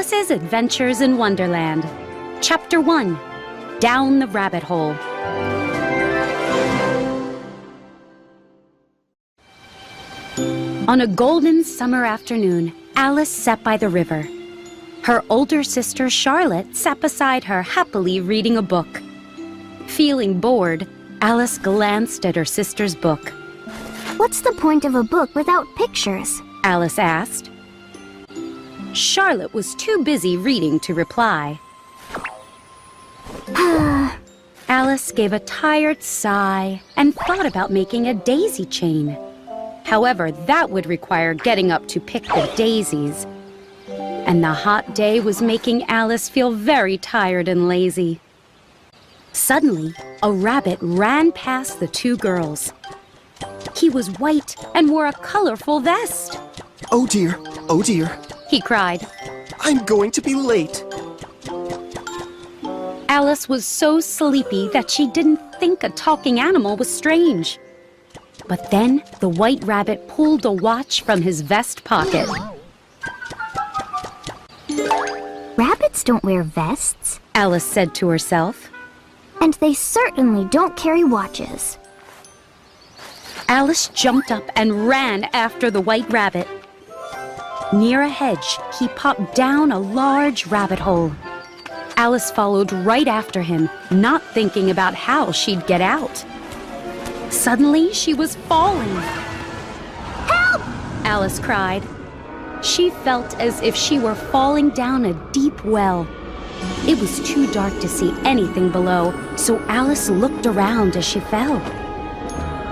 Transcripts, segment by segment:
Alice's Adventures in Wonderland. Chapter 1. Down the Rabbit Hole. On a golden summer afternoon, Alice sat by the river. Her older sister Charlotte sat beside her, happily reading a book. Feeling bored, Alice glanced at her sister's book. "What's the point of a book without pictures?" Alice asked. Charlotte was too busy reading to reply. Alice gave a tired sigh and thought about making a daisy chain. However, that would require getting up to pick the daisies. And the hot day was making Alice feel very tired and lazy. Suddenly, a rabbit ran past the two girls. He was white and wore a colorful vest. "Oh dear, oh dear," he cried. "I'm going to be late." Alice was so sleepy that she didn't think a talking animal was strange. But then the white rabbit pulled a watch from his vest pocket. Rabbits don't wear vests. Alice said to herself. And they certainly don't carry watches. Alice jumped up and ran after the white rabbit. Near a hedge, he popped down a large rabbit hole. Alice followed right after him, not thinking about how she'd get out. Suddenly, she was falling. "Help!" Alice cried. She felt as if she were falling down a deep well. It was too dark to see anything below, so Alice looked around as she fell.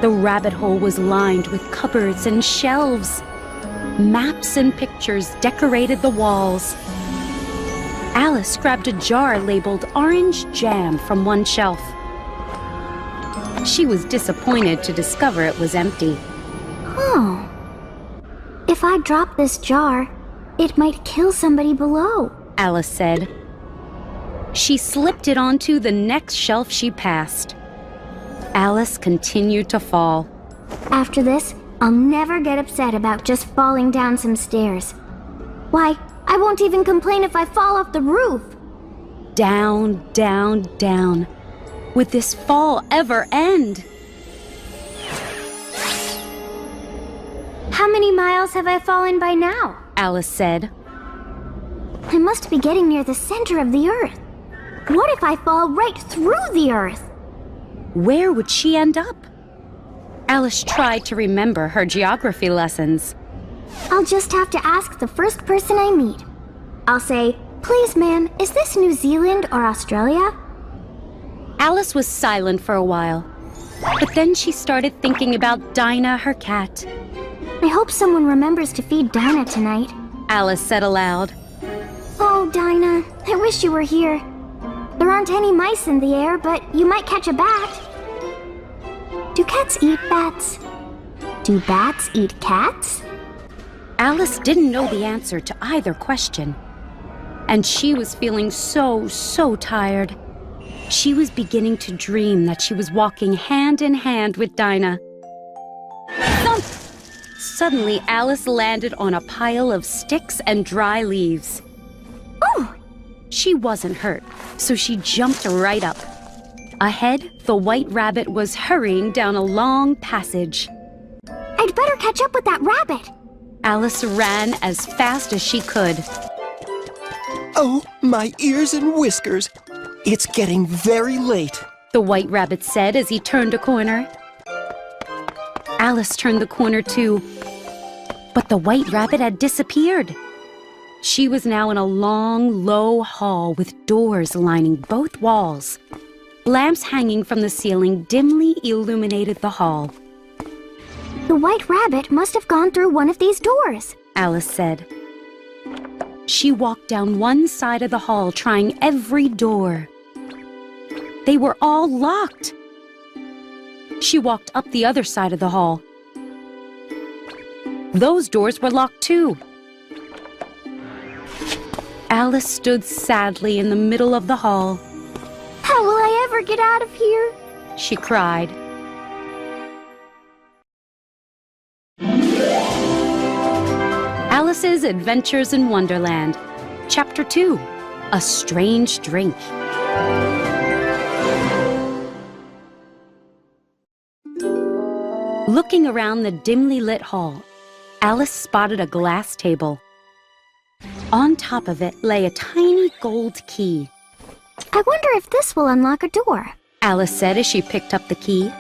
The rabbit hole was lined with cupboards and shelves. Maps and pictures decorated the walls. Alice grabbed a jar labeled orange jam from one shelf. She was disappointed to discover it was empty. Oh. If I drop this jar, it might kill somebody below, Alice said. She slipped it onto the next shelf she passed. Alice continued to fall. After this, I'll never get upset about just falling down some stairs. Why, I won't even complain if I fall off the roof. Down, down, down. Would this fall ever end? How many miles have I fallen by now? Alice said. I must be getting near the center of the earth. What if I fall right through the earth? Where would she end up? Alice tried to remember her geography lessons. I'll just have to ask the first person I meet. I'll say, "Please, ma'am, is this New Zealand or Australia?" Alice was silent for a while, but then she started thinking about Dinah, her cat. I hope someone remembers to feed Dinah tonight. Alice said aloud. Oh, Dinah, I wish you were here. There aren't any mice in the air, but you might catch a bat. Do cats eat bats? Do bats eat cats? Alice didn't know the answer to either question. And she was feeling so tired. She was beginning to dream that she was walking hand in hand with Dinah. Thump! Suddenly, Alice landed on a pile of sticks and dry leaves. Oh! She wasn't hurt, so she jumped right up. Ahead, the white rabbit was hurrying down a long passage. I'd better catch up with that rabbit. Alice ran as fast as she could. "Oh, my ears and whiskers. It's getting very late," the white rabbit said as he turned a corner. Alice turned the corner too, but the white rabbit had disappeared. She was now in a long, low hall with doors lining both walls. Lamps hanging from the ceiling dimly illuminated the hall. The white rabbit must have gone through one of these doors, Alice said. She walked down one side of the hall, trying every door. They were all locked. She walked up the other side of the hall. Those doors were locked too. Alice stood sadly in the middle of the hall. How will I ever get out of here? She cried. Alice's Adventures in Wonderland. Chapter 2: A Strange Drink. Looking around the dimly lit hall, Alice spotted a glass table. On top of it lay a tiny gold key. I wonder if this will unlock a door. Alice said as she picked up the key.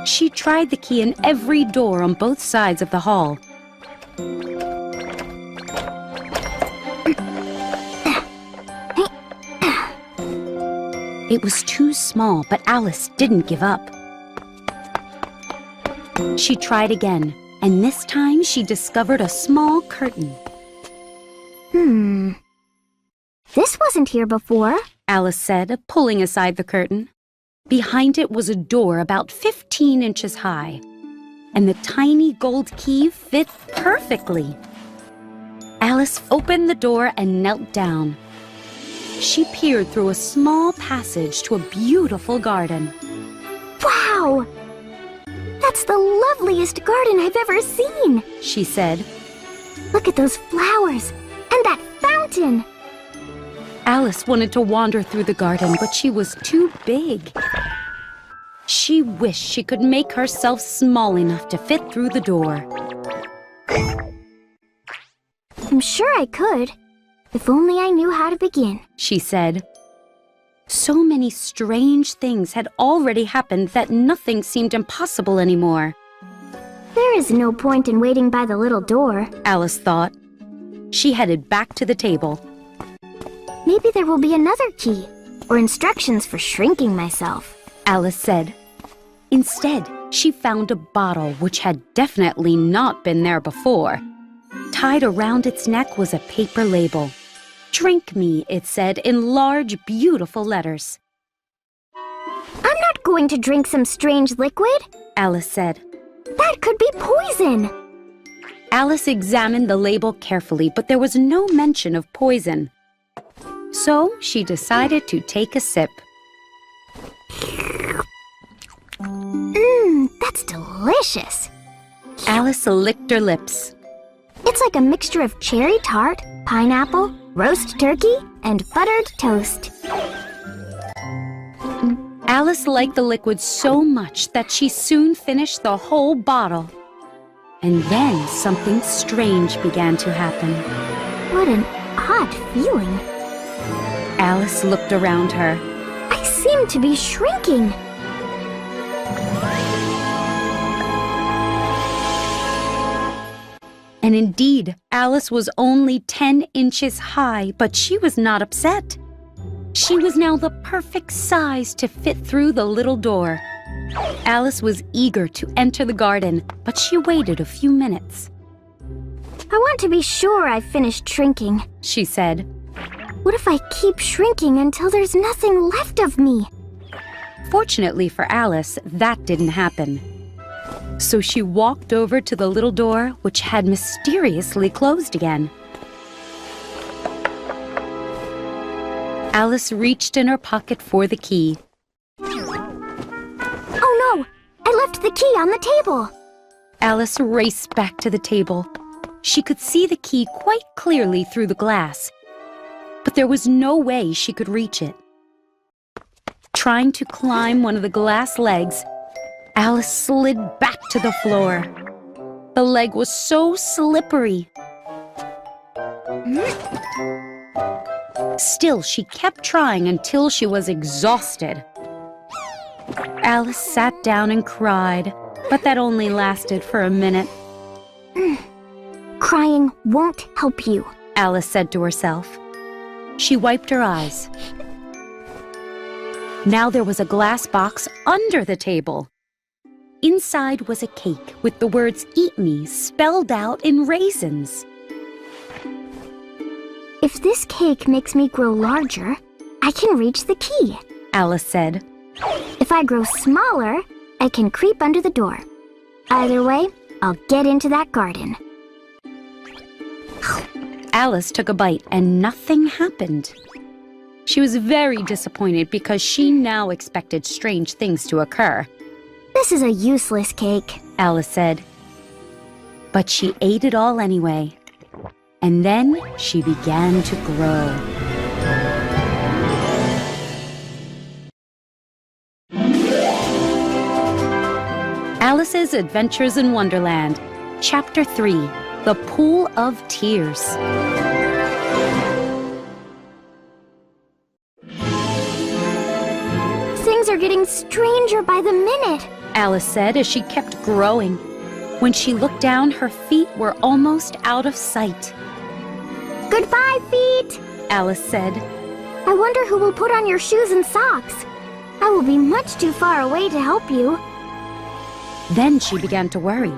She tried the key in every door on both sides of the hall. It was too small, but Alice didn't give up. She tried again, and this time she discovered a small curtain. This wasn't here before. Alice said, pulling aside the curtain. Behind it was a door about 15 inches high, and the tiny gold key fit perfectly. Alice opened the door and knelt down. She peered through a small passage to a beautiful garden. Wow! That's the loveliest garden I've ever seen, she said. Look at those flowers and that fountain. Alice wanted to wander through the garden, but she was too big. She wished she could make herself small enough to fit through the door. I'm sure I could, if only I knew how to begin, she said. So many strange things had already happened that nothing seemed impossible anymore. There is no point in waiting by the little door, Alice thought. She headed back to the table. Maybe there will be another key, or instructions for shrinking myself, Alice said. Instead, she found a bottle which had definitely not been there before. Tied around its neck was a paper label. "Drink me," it said in large, beautiful letters. I'm not going to drink some strange liquid, Alice said. That could be poison. Alice examined the label carefully, but there was no mention of poison. So she decided to take a sip. That's delicious. Alice licked her lips. It's like a mixture of cherry tart, pineapple, roast turkey, and buttered toast. Alice liked the liquid so much that she soon finished the whole bottle. And then something strange began to happen. What an odd feeling. Alice looked around her. I seem to be shrinking. And indeed, Alice was only 10 inches high, but she was not upset. She was now the perfect size to fit through the little door. Alice was eager to enter the garden, but she waited a few minutes. I want to be sure I've finished shrinking, she said. What if I keep shrinking until there's nothing left of me? Fortunately for Alice, that didn't happen. So she walked over to the little door, which had mysteriously closed again. Alice reached in her pocket for the key. Oh no! I left the key on the table! Alice raced back to the table. She could see the key quite clearly through the glass, but there was no way she could reach it. Trying to climb one of the glass legs, Alice slid back to the floor. The leg was so slippery. Still, she kept trying until she was exhausted. Alice sat down and cried, but that only lasted for a minute. Crying won't help you, Alice said to herself. She wiped her eyes. Now there was a glass box under the table. Inside was a cake with the words "Eat Me" spelled out in raisins. If this cake makes me grow larger, I can reach the key, Alice said. If I grow smaller, I can creep under the door. Either way, I'll get into that garden. Alice took a bite and nothing happened. She was very disappointed because she now expected strange things to occur. This is a useless cake, Alice said. But she ate it all anyway. And then she began to grow. Alice's Adventures in Wonderland, Chapter 3, The Pool of Tears. Things are getting stranger by the minute. Alice said as she kept growing. When she looked down, her feet were almost out of sight. Goodbye, feet! Alice said. I wonder who will put on your shoes and socks. I will be much too far away to help you. Then she began to worry.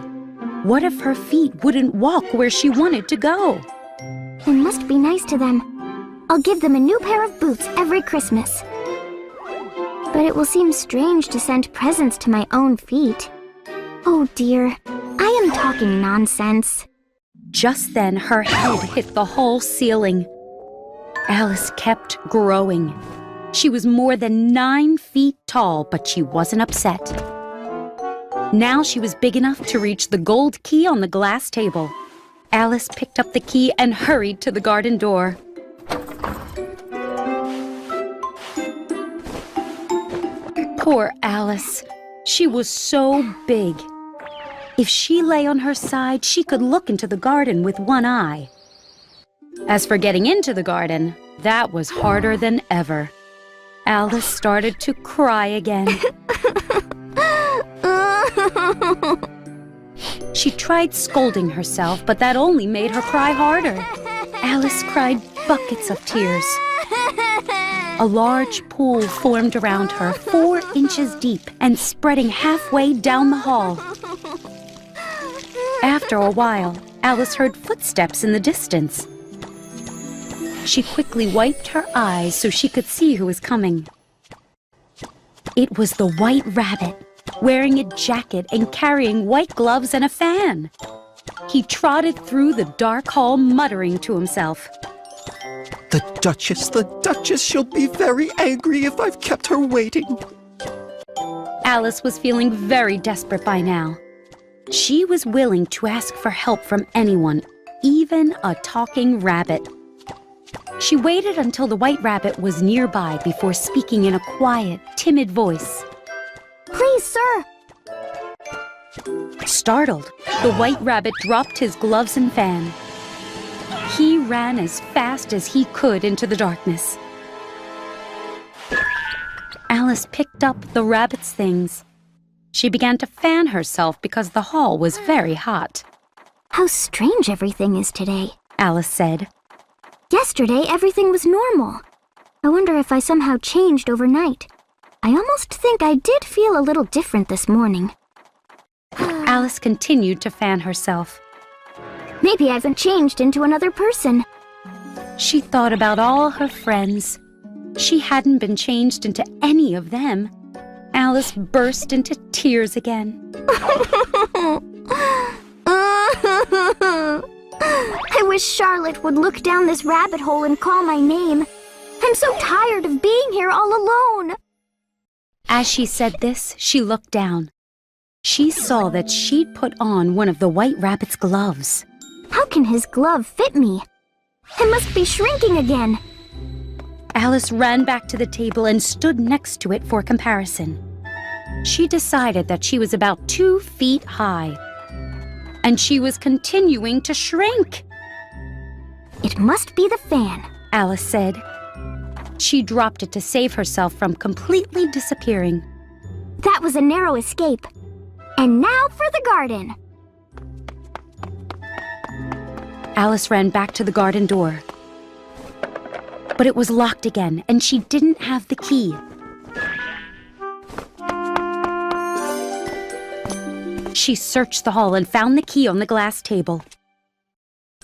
What if her feet wouldn't walk where she wanted to go? I must be nice to them. I'll give them a new pair of boots every Christmas. But it will seem strange to send presents to my own feet. Oh dear, I am talking nonsense. Just then, her head hit the hall ceiling. Alice kept growing. She was more than 9 feet tall, but she wasn't upset. Now she was big enough to reach the gold key on the glass table. Alice picked up the key and hurried to the garden door. Poor Alice. She was so big. If she lay on her side, she could look into the garden with one eye. As for getting into the garden, that was harder than ever. Alice started to cry again. She tried scolding herself, but that only made her cry harder. Alice cried buckets of tears. A large pool formed around her, 4 inches deep and spreading halfway down the hall. After a while, Alice heard footsteps in the distance. She quickly wiped her eyes so she could see who was coming. It was the White Rabbit, wearing a jacket and carrying white gloves and a fan. He trotted through the dark hall, muttering to himself. The Duchess, she'll be very angry if I've kept her waiting. Alice was feeling very desperate by now. She was willing to ask for help from anyone, even a talking rabbit. She waited until the White Rabbit was nearby before speaking in a quiet, timid voice. Please, sir. Startled, the White Rabbit dropped his gloves and fan. He ran as fast as he could into the darkness. Alice picked up the rabbit's things. She began to fan herself because the hall was very hot. How strange everything is today, Alice said. Yesterday, everything was normal. I wonder if I somehow changed overnight. I almost think I did feel a little different this morning. Alice continued to fan herself. Maybe I haven't changed into another person. She thought about all her friends. She hadn't been changed into any of them. Alice burst into tears again. I wish Charlotte would look down this rabbit hole and call my name. I'm so tired of being here all alone. As she said this, she looked down. She saw that she'd put on one of the White Rabbit's gloves. How can his glove fit me? I must be shrinking again. Alice ran back to the table and stood next to it for comparison. She decided that she was about 2 feet high. And she was continuing to shrink. It must be the fan, Alice said. She dropped it to save herself from completely disappearing. That was a narrow escape. And now for the garden. Alice ran back to the garden door. But it was locked again, and she didn't have the key. She searched the hall and found the key on the glass table.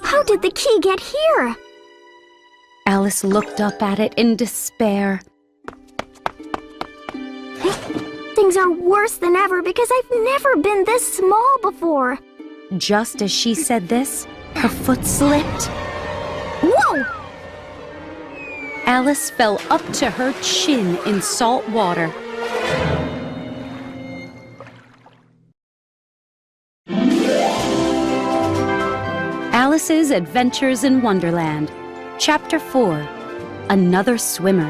How did the key get here? Alice looked up at it in despair. Things are worse than ever because I've never been this small before. Just as she said this, her foot slipped. Whoa! Alice fell up to her chin in salt water. Alice Alice's Adventures in Wonderland, Chapter 4, Another Swimmer.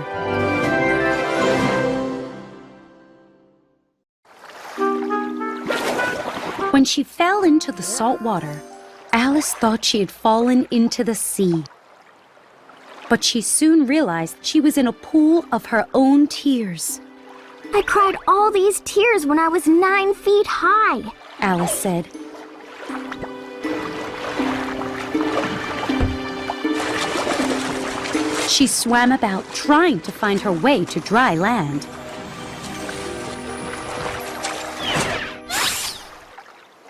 When she fell into the salt water, Alice thought she had fallen into the sea. But she soon realized she was in a pool of her own tears. I cried all these tears when I was 9 feet high, Alice said. She swam about, trying to find her way to dry land.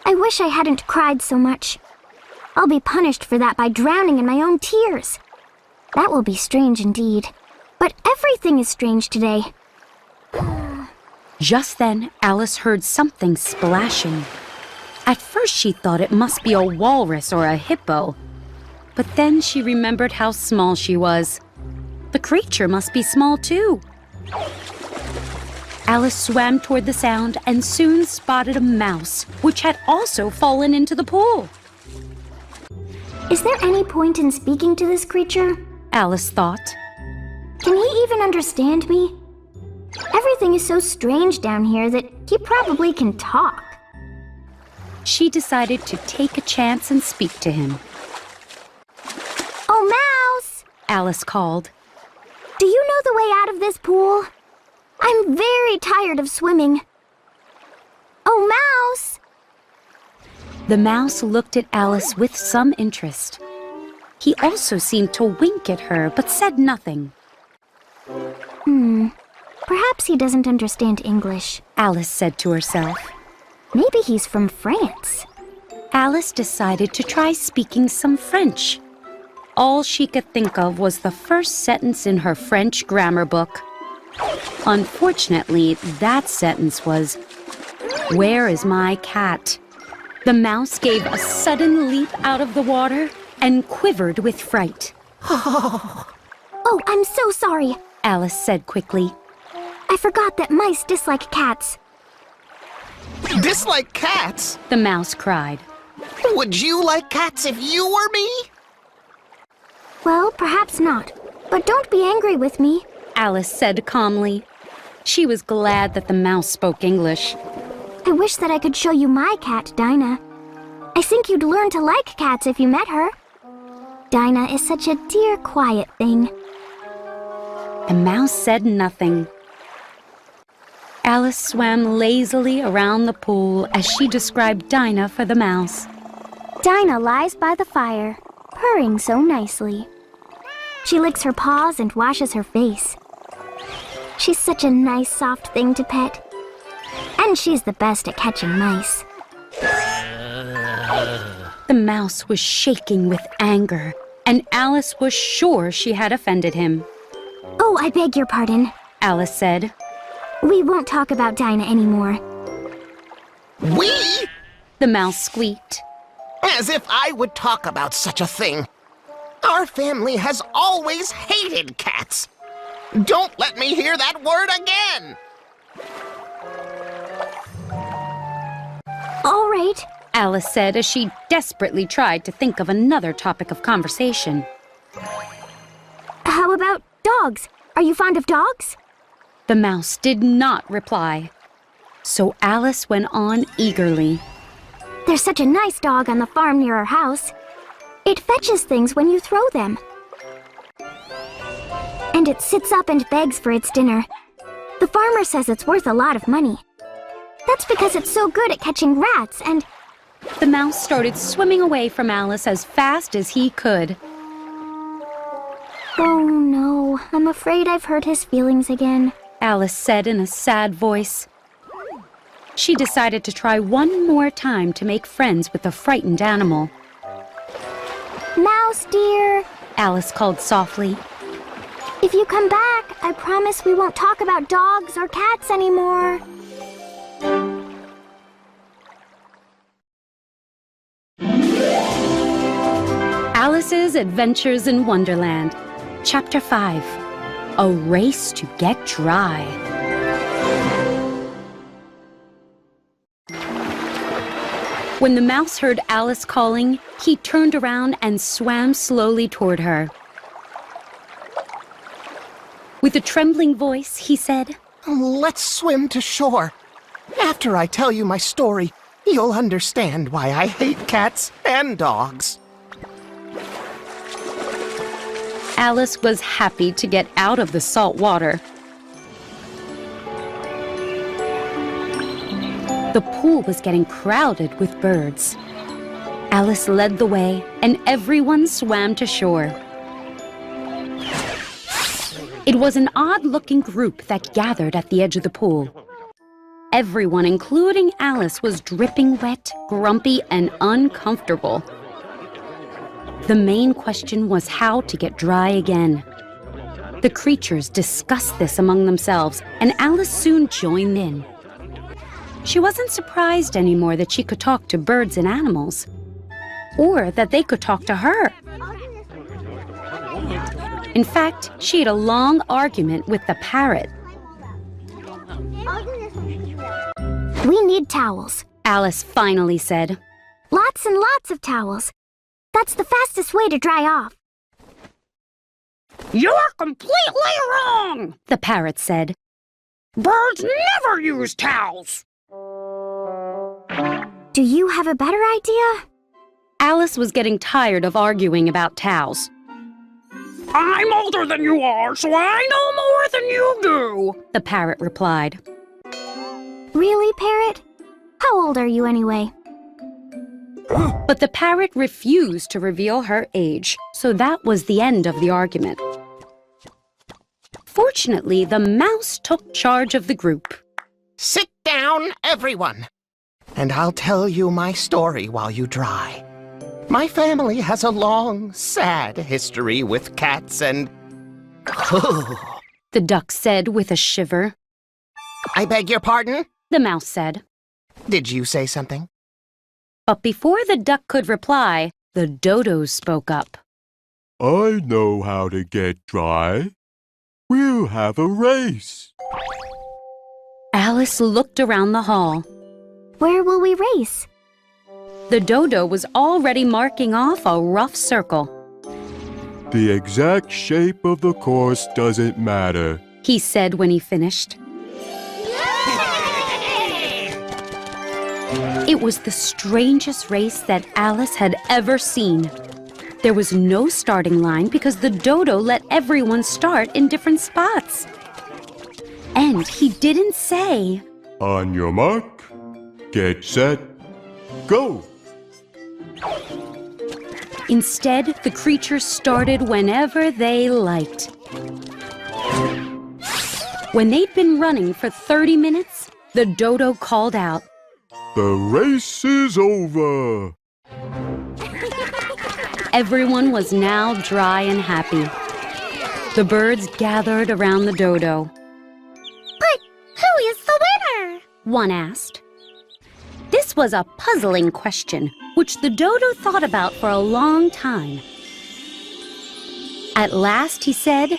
I wish I hadn't cried so much. I'll be punished for that by drowning in my own tears. That will be strange indeed. But everything is strange today. Just then, Alice heard something splashing. At first, she thought it must be a walrus or a hippo. But then she remembered how small she was. The creature must be small too. Alice swam toward the sound and soon spotted a mouse, which had also fallen into the pool. Is there any point in speaking to this creature? Alice thought. Can he even understand me? Everything is so strange down here that he probably can talk. She decided to take a chance and speak to him. Oh, Mouse! Alice called. Do you know the way out of this pool? I'm very tired of swimming. Oh, Mouse! The mouse looked at Alice with some interest. He also seemed to wink at her, but said nothing. Perhaps he doesn't understand English, Alice said to herself. Maybe he's from France. Alice decided to try speaking some French. All she could think of was the first sentence in her French grammar book. Unfortunately, that sentence was, "Where is my cat?" The mouse gave a sudden leap out of the water and quivered with fright. Oh, I'm so sorry. Alice said quickly. I forgot that mice dislike cats. Dislike cats? The mouse cried. Would you like cats if you were me? Well, perhaps not. But don't be angry with me. Alice said calmly. She was glad that the mouse spoke English. I wish that I could show you my cat, Dinah. I think you'd learn to like cats if you met her. Dinah is such a dear, quiet thing. The mouse said nothing. Alice swam lazily around the pool as she described Dinah for the mouse. Dinah lies by the fire, purring so nicely. She licks her paws and washes her face. She's such a nice, soft thing to pet. And she's the best at catching mice. The mouse was shaking with anger, and Alice was sure she had offended him. Oh, I beg your pardon. Alice said. We won't talk about Dinah anymore. We? The mouse squeaked. As if I would talk about such a thing. Our family has always hated cats. Don't let me hear that word again! All right. Alice said as she desperately tried to think of another topic of conversation. How about dogs? Are you fond of dogs? The mouse did not reply. So Alice went on eagerly. There's such a nice dog on the farm near our house. It fetches things when you throw them. And it sits up and begs for its dinner. The farmer says it's worth a lot of money. That's because it's so good at catching rats and... The mouse started swimming away from Alice as fast as he could. Oh no, I'm afraid I've hurt his feelings again. Alice said in a sad voice. She decided to try one more time to make friends with the frightened animal. Mouse, dear. Alice called softly. If you come back, I promise we won't talk about dogs or cats anymore. Alice's Adventures in Wonderland, Chapter 5, A Race to Get Dry. When the mouse heard Alice calling, he turned around and swam slowly toward her. With a trembling voice, he said, Let's swim to shore. After I tell you my story, you'll understand why I hate cats and dogs. Alice was happy to get out of the salt water. The pool was getting crowded with birds. Alice led the way, and everyone swam to shore. It was an odd-looking group that gathered at the edge of the pool. Everyone, including Alice, was dripping wet, grumpy, and uncomfortable. The main question was how to get dry again. The creatures discussed this among themselves, and Alice soon joined in. She wasn't surprised anymore that she could talk to birds and animals, or that they could talk to her. In fact, she had a long argument with the parrot. We need towels. Alice finally said. Lots and lots of towels. That's the fastest way to dry off. You're completely wrong, the parrot said. Birds never use towels. Do you have a better idea? Alice was getting tired of arguing about towels. I'm older than you are, so I know more than you do, the parrot replied. Really, parrot? How old are you anyway? But the parrot refused to reveal her age, so that was the end of the argument. Fortunately, the mouse took charge of the group. Sit down, everyone, and I'll tell you my story while you dry. My family has a long, sad history with cats and... The duck said with a shiver. I beg your pardon? The mouse said. Did you say something? But before the duck could reply, the dodo spoke up. I know how to get dry. We'll have a race. Alice looked around the hall. Where will we race? The dodo was already marking off a rough circle. The exact shape of the course doesn't matter, He said when he finished. It was the strangest race that Alice had ever seen. There was no starting line because the dodo let everyone start in different spots. And he didn't say, On your mark, get set, go! Instead, the creatures started whenever they liked. When they'd been running for 30 minutes, the dodo called out, The race is over! Everyone was now dry and happy. The birds gathered around the dodo. But who is the winner? One asked. This was a puzzling question, which the dodo thought about for a long time. At last he said,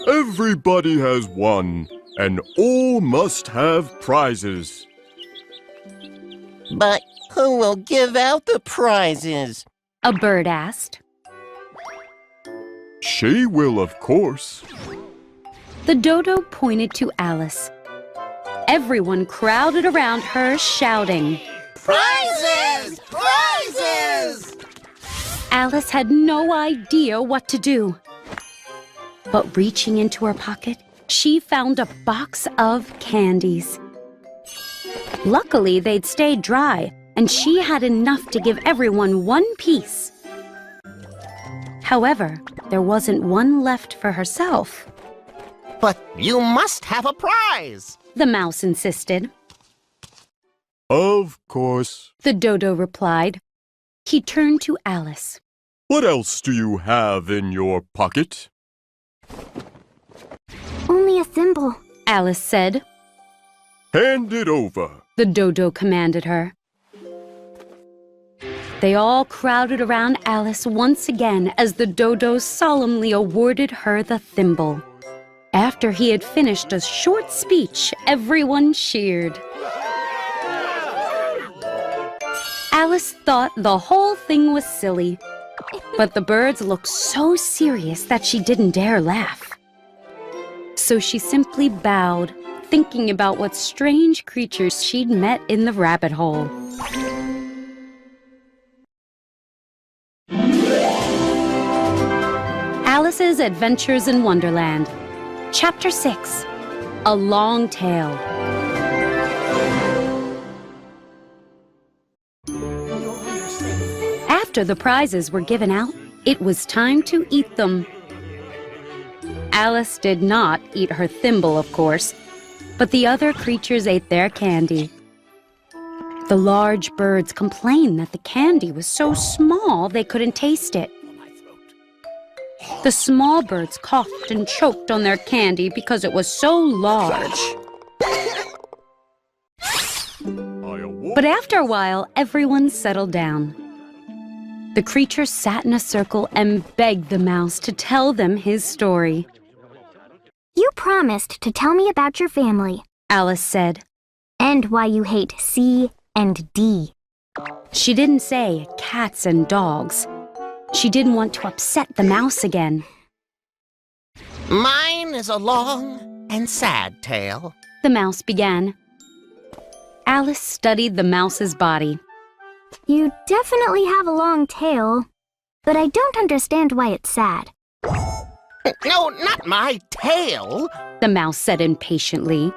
Everybody has won, and all must have prizes. But who will give out the prizes? a bird asked. She will, of course. The dodo pointed to Alice. Everyone crowded around her, shouting. Prizes! Prizes! Alice had no idea what to do. But reaching into her pocket, she found a box of candies. Luckily, they'd stayed dry, and she had enough to give everyone one piece. However, there wasn't one left for herself. But you must have a prize! The mouse insisted. Of course. The dodo replied. He turned to Alice. What else do you have in your pocket? Only a thimble. Alice said. Hand it over. The dodo commanded her. They all crowded around Alice once again as the dodo solemnly awarded her the thimble. After he had finished a short speech, everyone cheered. Alice thought the whole thing was silly, but the birds looked so serious that she didn't dare laugh. So she simply bowed, thinking about what strange creatures she'd met in the rabbit hole. Alice's Adventures in Wonderland, Chapter 6, A Long Tale. After the prizes were given out, it was time to eat them. Alice did not eat her thimble, of course, but the other creatures ate their candy. The large birds complained that the candy was so small they couldn't taste it. The small birds coughed and choked on their candy because it was so large. But after a while, everyone settled down. The creatures sat in a circle and begged the mouse to tell them his story. You promised to tell me about your family, Alice said. and why you hate C and D. She didn't say cats and dogs. She didn't want to upset the mouse again. Mine is a long and sad tale. The mouse began. Alice studied the mouse's body. You definitely have a long tail, but I don't understand why it's sad. No, not my tail. The mouse said impatiently.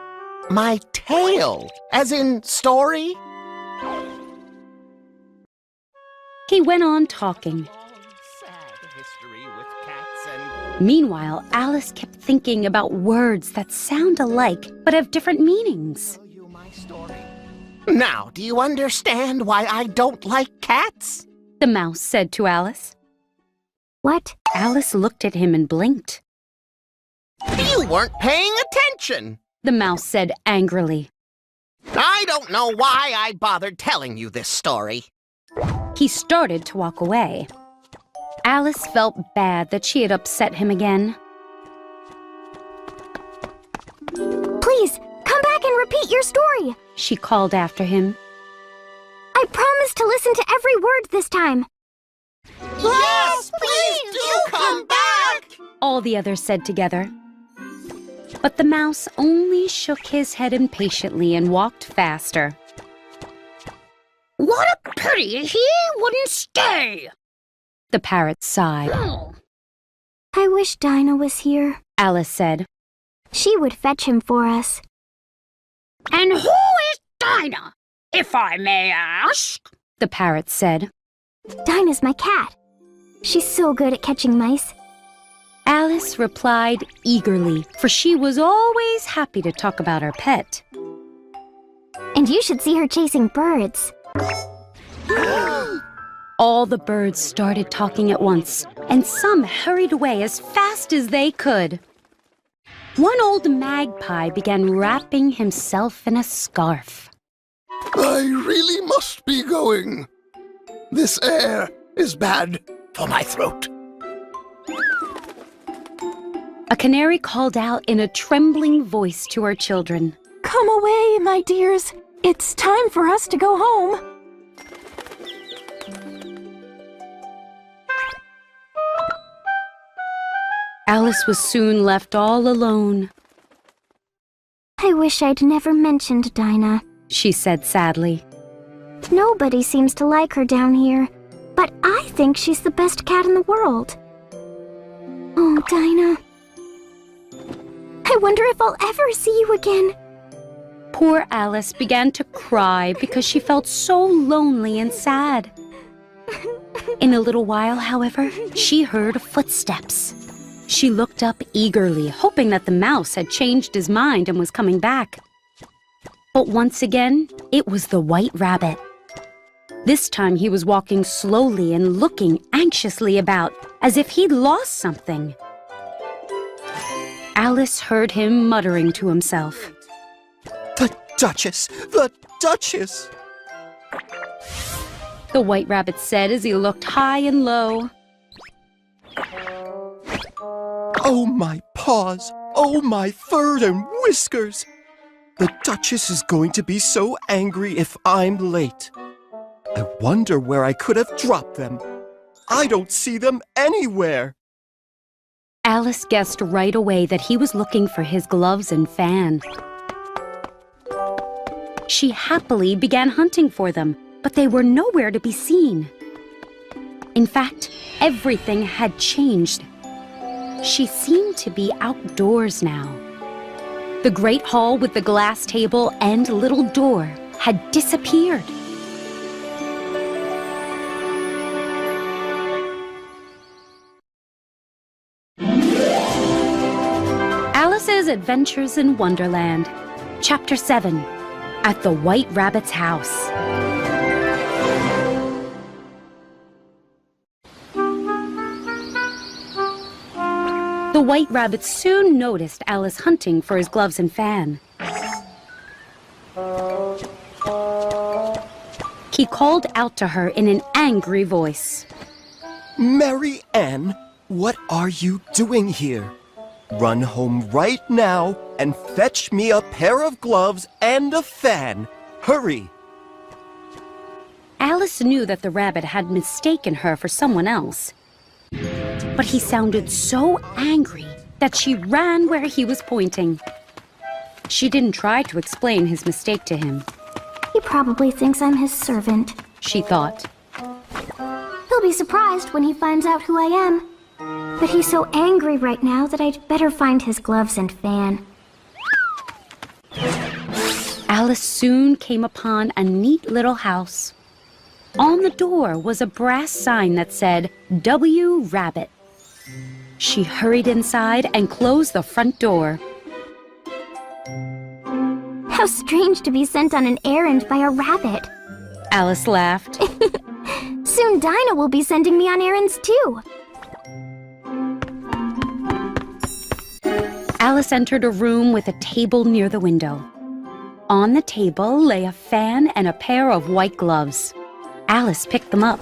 My tail, as in story. He went on talking. Sad history with cats and... Meanwhile, Alice kept thinking about words that sound alike but have different meanings. Tell you my story. Now, do you understand why I don't like cats? The mouse said to Alice. What? Alice looked at him and blinked. You weren't paying attention. The mouse said angrily. I don't know why I bothered telling you this story. He started to walk away. Alice felt bad that she had upset him again. Please, come back and repeat your story. She called after him. I promise to listen to every word this time. Yes, please do come back! All the others said together. But the mouse only shook his head impatiently and walked faster. What a pity he wouldn't stay! The parrot sighed. I wish Dinah was here. Alice said. She would fetch him for us. And who is Dinah, if I may ask? The parrot said. Dinah's my cat. She's so good at catching mice. Alice replied eagerly, for she was always happy to talk about her pet. And you should see her chasing birds. All the birds started talking at once, and some hurried away as fast as they could. One old magpie began wrapping himself in a scarf. I really must be going. This air is bad for my throat. A canary called out in a trembling voice to her children. Come away, my dears. It's time for us to go home. Alice was soon left all alone. I wish I'd never mentioned Dinah. She said sadly. Nobody seems to like her down here, but I think she's the best cat in the world. Oh, Dinah. I wonder if I'll ever see you again. Poor Alice began to cry because she felt so lonely and sad. In a little while, however, she heard footsteps. She looked up eagerly, hoping that the mouse had changed his mind and was coming back. But once again, it was the white rabbit. This time he was walking slowly and looking anxiously about, as if he'd lost something. Alice heard him muttering to himself. The Duchess! The Duchess! The white rabbit said as he looked high and low. Oh, my paws! Oh, my fur and whiskers! The Duchess is going to be so angry if I'm late. I wonder where I could have dropped them. I don't see them anywhere. Alice guessed right away that he was looking for his gloves and fan. She happily began hunting for them, but they were nowhere to be seen. In fact, everything had changed. She seemed to be outdoors now. The great hall with the glass table and little door had disappeared. Alice's Adventures in Wonderland, Chapter 7, At the White Rabbit's House. The White Rabbit soon noticed Alice hunting for his gloves and fan. He called out to her in an angry voice. Mary Ann, what are you doing here? Run home right now and fetch me a pair of gloves and a fan. Hurry! Alice knew that the rabbit had mistaken her for someone else. But he sounded so angry that she ran where he was pointing. She didn't try to explain his mistake to him. He probably thinks I'm his servant. She thought. He'll be surprised when he finds out who I am. But he's so angry right now that I'd better find his gloves and fan. Alice soon came upon a neat little house. On the door was a brass sign that said, W. Rabbit. She hurried inside and closed the front door. How strange to be sent on an errand by a rabbit. Alice laughed. Soon Dinah will be sending me on errands too. Alice entered a room with a table near the window. On the table lay a fan and a pair of white gloves. Alice picked them up.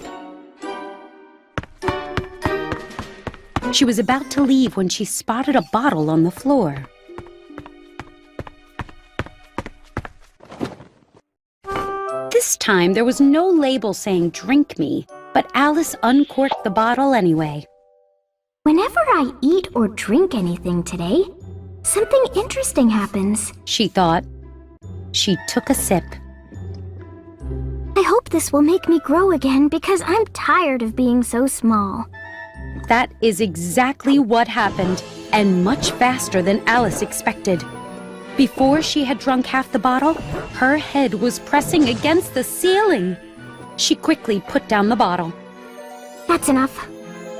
She was about to leave when she spotted a bottle on the floor. This time there was no label saying "Drink me," but Alice uncorked the bottle anyway. Whenever I eat or drink anything today, something interesting happens, she thought. She took a sip. I hope this will make me grow again because I'm tired of being so small. That is exactly what happened, and much faster than Alice expected. Before she had drunk half the bottle, her head was pressing against the ceiling. She quickly put down the bottle. That's enough.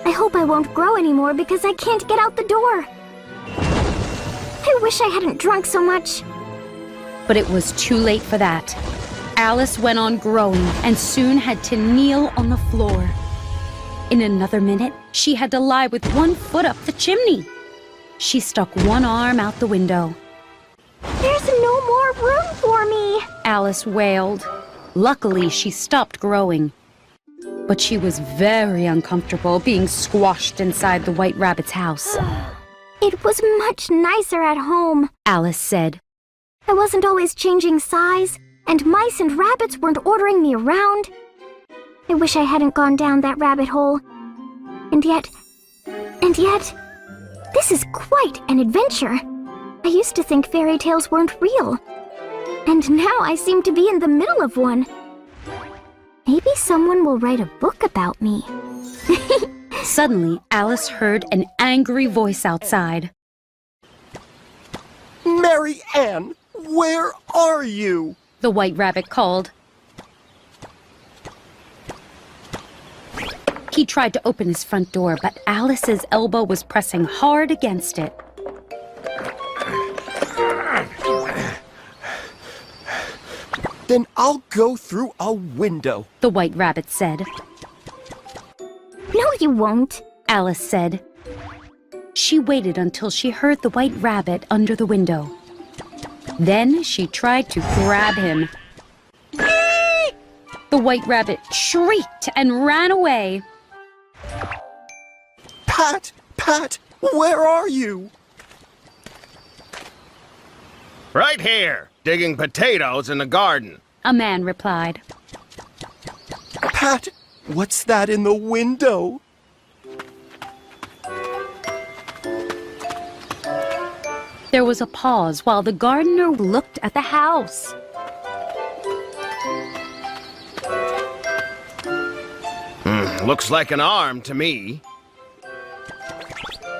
I hope I won't grow anymore because I can't get out the door. I wish I hadn't drunk so much. But it was too late for that. Alice went on growing and soon had to kneel on the floor. In another minute, she had to lie with one foot up the chimney. She stuck one arm out the window. There's no more room for me, Alice wailed. Luckily, she stopped growing. But she was very uncomfortable being squashed inside the White Rabbit's house. It was much nicer at home, Alice said. I wasn't always changing size, and mice and rabbits weren't ordering me around. I wish I hadn't gone down that rabbit hole. And yet, this is quite an adventure. I used to think fairy tales weren't real. And now I seem to be in the middle of one. Maybe someone will write a book about me. Suddenly, Alice heard an angry voice outside. Mary Ann, where are you? The White Rabbit called. He tried to open his front door, but Alice's elbow was pressing hard against it. Then I'll go through a window, The White Rabbit said. No, you won't, Alice said. She waited until she heard the White Rabbit under the window. Then she tried to grab him. The White Rabbit shrieked and ran away. Pat, where are you? Right here, digging potatoes in the garden. A man replied. Pat, what's that in the window? There was a pause while the gardener looked at the house. Looks like an arm to me.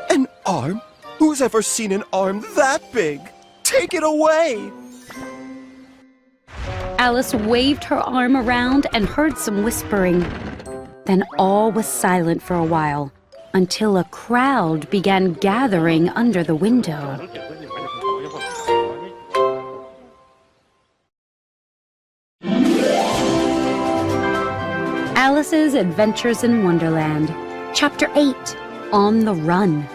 An arm? Who's ever seen an arm that big? Take it away! Alice waved her arm around and heard some whispering. Then all was silent for a while, until a crowd began gathering under the window. Alice's Adventures in Wonderland, Chapter 8, On the Run.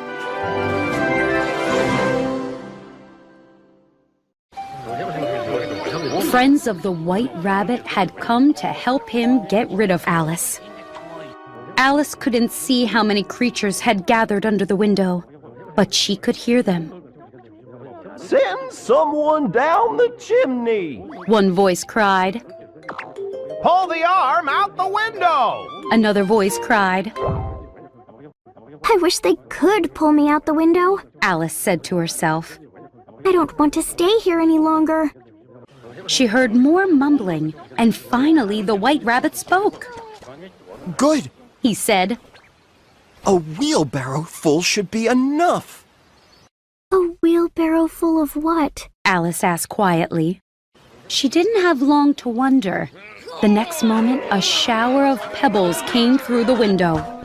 Friends of the White Rabbit had come to help him get rid of Alice. Alice couldn't see how many creatures had gathered under the window, but she could hear them. Send someone down the chimney! One voice cried. Pull the arm out the window! Another voice cried. I wish they could pull me out the window. Alice said to herself. I don't want to stay here any longer. She heard more mumbling, and finally the White Rabbit spoke. Good! He said. A wheelbarrow full should be enough. A wheelbarrow full of what? Alice asked quietly. She didn't have long to wonder. The next moment, a shower of pebbles came through the window.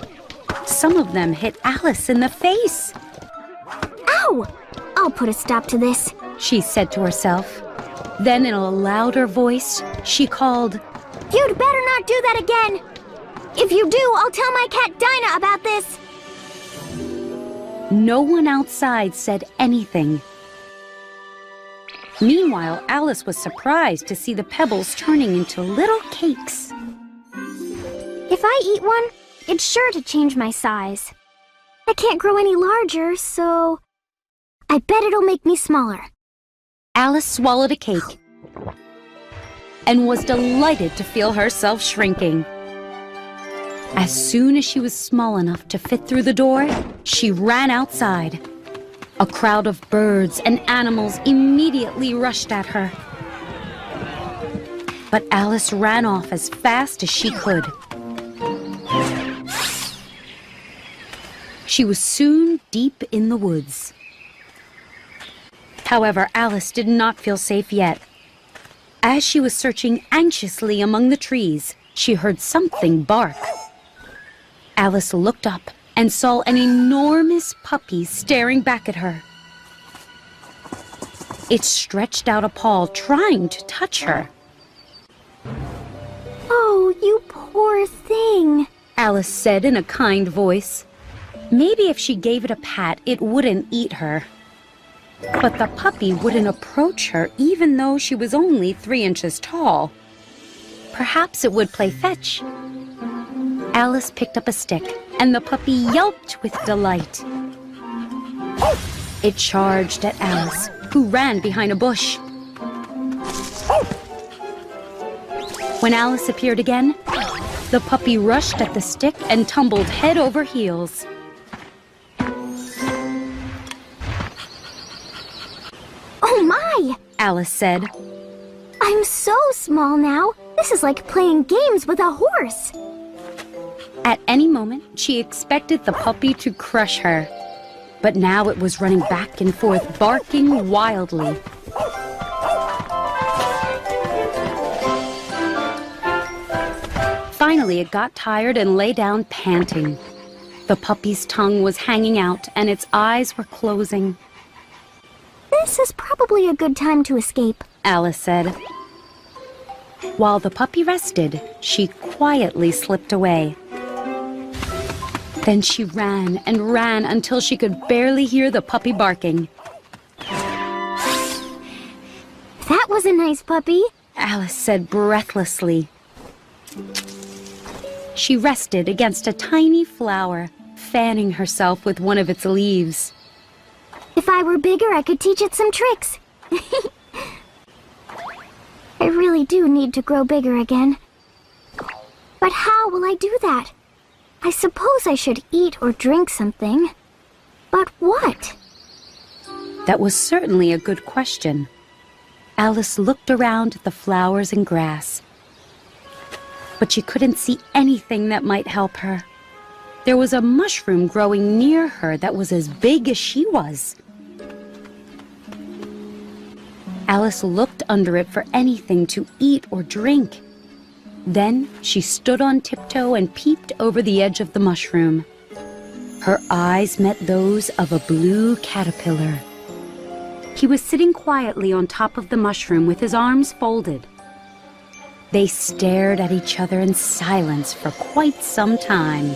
Some of them hit Alice in the face. Ow! I'll put a stop to this, she said to herself. Then in a louder voice, she called, You'd better not do that again! If you do, I'll tell my cat Dinah about this! No one outside said anything. Meanwhile, Alice was surprised to see the pebbles turning into little cakes. If I eat one, it's sure to change my size. I can't grow any larger, so I bet it'll make me smaller. Alice swallowed a cake and was delighted to feel herself shrinking. As soon as she was small enough to fit through the door, she ran outside. A crowd of birds and animals immediately rushed at her. But Alice ran off as fast as she could. She was soon deep in the woods. However, Alice did not feel safe yet. As she was searching anxiously among the trees, she heard something bark. Alice looked up and saw an enormous puppy staring back at her. It stretched out a paw, trying to touch her. Oh, you poor thing, Alice said in a kind voice. Maybe if she gave it a pat, it wouldn't eat her. But the puppy wouldn't approach her even though she was only 3 inches tall. Perhaps it would play fetch. Alice picked up a stick, and the puppy yelped with delight. It charged at Alice, who ran behind a bush. When Alice appeared again, the puppy rushed at the stick and tumbled head over heels. Oh my! Alice said. I'm so small now. This is like playing games with a horse. At any moment, she expected the puppy to crush her. But now it was running back and forth, barking wildly. Finally, it got tired and lay down panting. The puppy's tongue was hanging out and its eyes were closing. This is probably a good time to escape, Alice said. While the puppy rested, she quietly slipped away. Then she ran and ran until she could barely hear the puppy barking. That was a nice puppy, Alice said breathlessly. She rested against a tiny flower, fanning herself with one of its leaves. If I were bigger, I could teach it some tricks. I really do need to grow bigger again. But how will I do that? I suppose I should eat or drink something. But what? That was certainly a good question. Alice looked around at the flowers and grass, but she couldn't see anything that might help her. There was a mushroom growing near her that was as big as she was. Alice looked under it for anything to eat or drink. Then she stood on tiptoe and peeped over the edge of the mushroom. Her eyes met those of a blue caterpillar. He was sitting quietly on top of the mushroom with his arms folded. They stared at each other in silence for quite some time.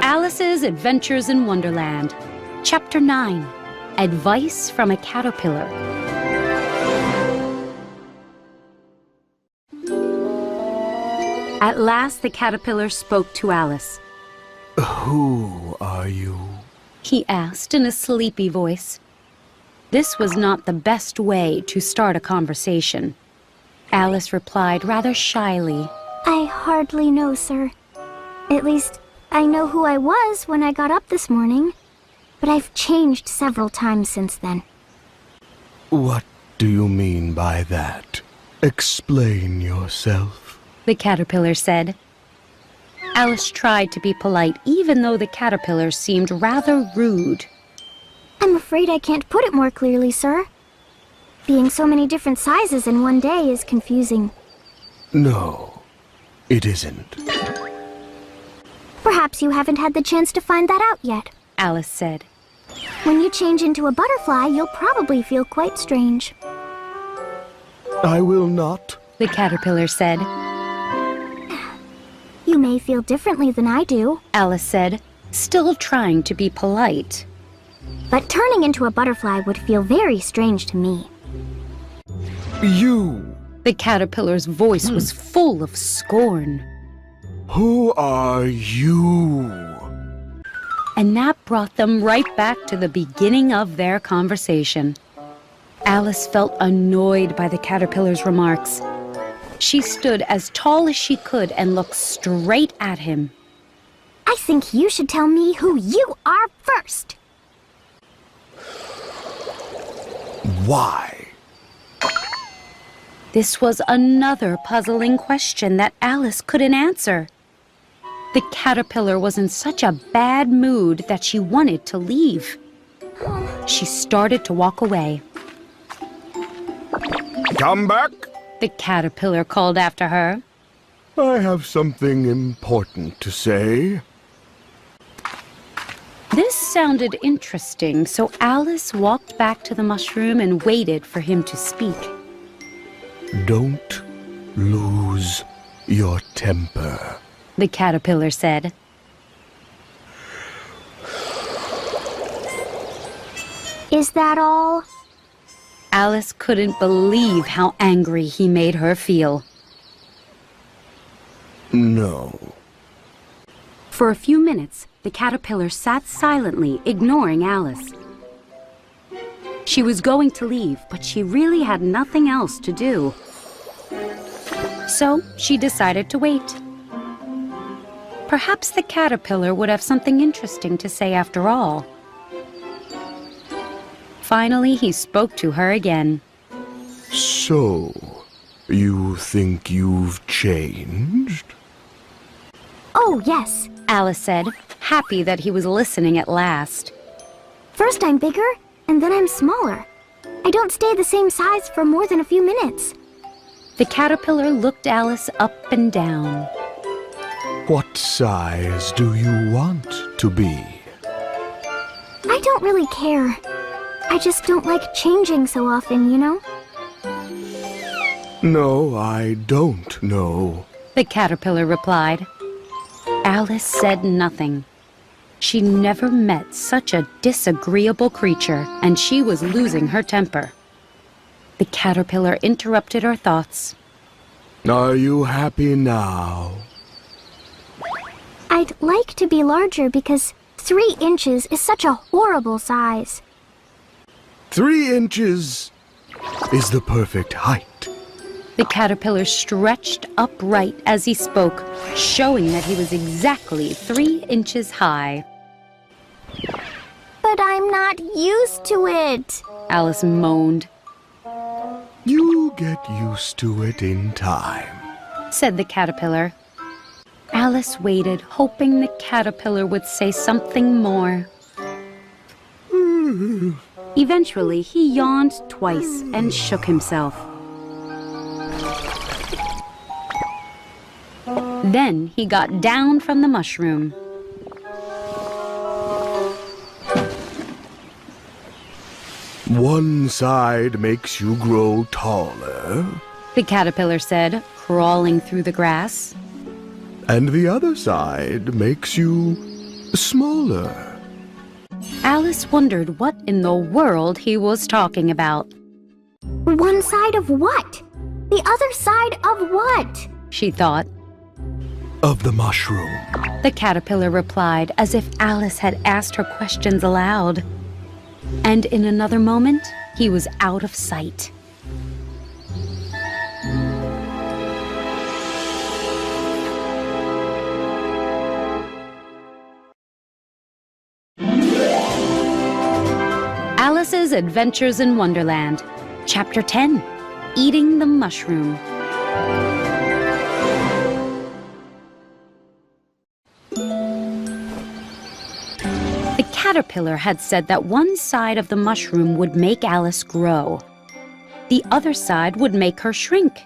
Alice's Adventures in Wonderland, Chapter 9, Advice from a Caterpillar. At last the caterpillar spoke to Alice. Who are you? He asked in a sleepy voice. This was not the best way to start a conversation. Alice replied rather shyly. I hardly know, sir. At least, I know who I was when I got up this morning, but I've changed several times since then. What do you mean by that? Explain yourself. The caterpillar said. Alice tried to be polite, even though the caterpillar seemed rather rude. I'm afraid I can't put it more clearly, sir. Being so many different sizes in one day is confusing. No, it isn't. Perhaps you haven't had the chance to find that out yet. Alice said. When you change into a butterfly, you'll probably feel quite strange. I will not. The caterpillar said. You may feel differently than I do. Alice said, still trying to be polite. But turning into a butterfly would feel very strange to me. You! The caterpillar's voice was full of scorn. Who are you? And that brought them right back to the beginning of their conversation. Alice felt annoyed by the caterpillar's remarks. She stood as tall as she could and looked straight at him. I think you should tell me who you are first. Why? This was another puzzling question that Alice couldn't answer. The caterpillar was in such a bad mood that she wanted to leave. She started to walk away. Come back. The caterpillar called after her. I have something important to say. This sounded interesting, so Alice walked back to the mushroom and waited for him to speak. Don't lose your temper, The caterpillar said. Is that all? Alice couldn't believe how angry he made her feel. No. For a few minutes, the caterpillar sat silently, ignoring Alice. She was going to leave, but she really had nothing else to do. So she decided to wait. Perhaps the caterpillar would have something interesting to say after all. Finally, he spoke to her again. So, you think you've changed? Oh, yes. Alice said, happy that he was listening at last. First I'm bigger, and then I'm smaller. I don't stay the same size for more than a few minutes. The caterpillar looked Alice up and down. What size do you want to be? I don't really care. I just don't like changing so often, you know? No, I don't know. The caterpillar replied. Alice said nothing. She never met such a disagreeable creature, and she was losing her temper. The caterpillar interrupted her thoughts. Are you happy now? I'd like to be larger because 3 inches is such a horrible size. 3 inches is the perfect height. The caterpillar stretched upright as he spoke, showing that he was exactly 3 inches high. But I'm not used to it. Alice moaned, You get used to it in time. said the caterpillar. Alice waited, hoping the caterpillar would say something more. Eventually, he yawned twice and shook himself. Then he got down from the mushroom. One side makes you grow taller, The caterpillar said, crawling through the grass. and the other side makes you smaller. Alice wondered what in the world he was talking about. One side of what? The other side of what? She thought. Of the mushroom. The caterpillar replied as if Alice had asked her questions aloud. And in another moment, he was out of sight. Alice's Adventures in Wonderland, Chapter 10, Eating the Mushroom. The caterpillar had said that one side of the mushroom would make Alice grow. The other side would make her shrink.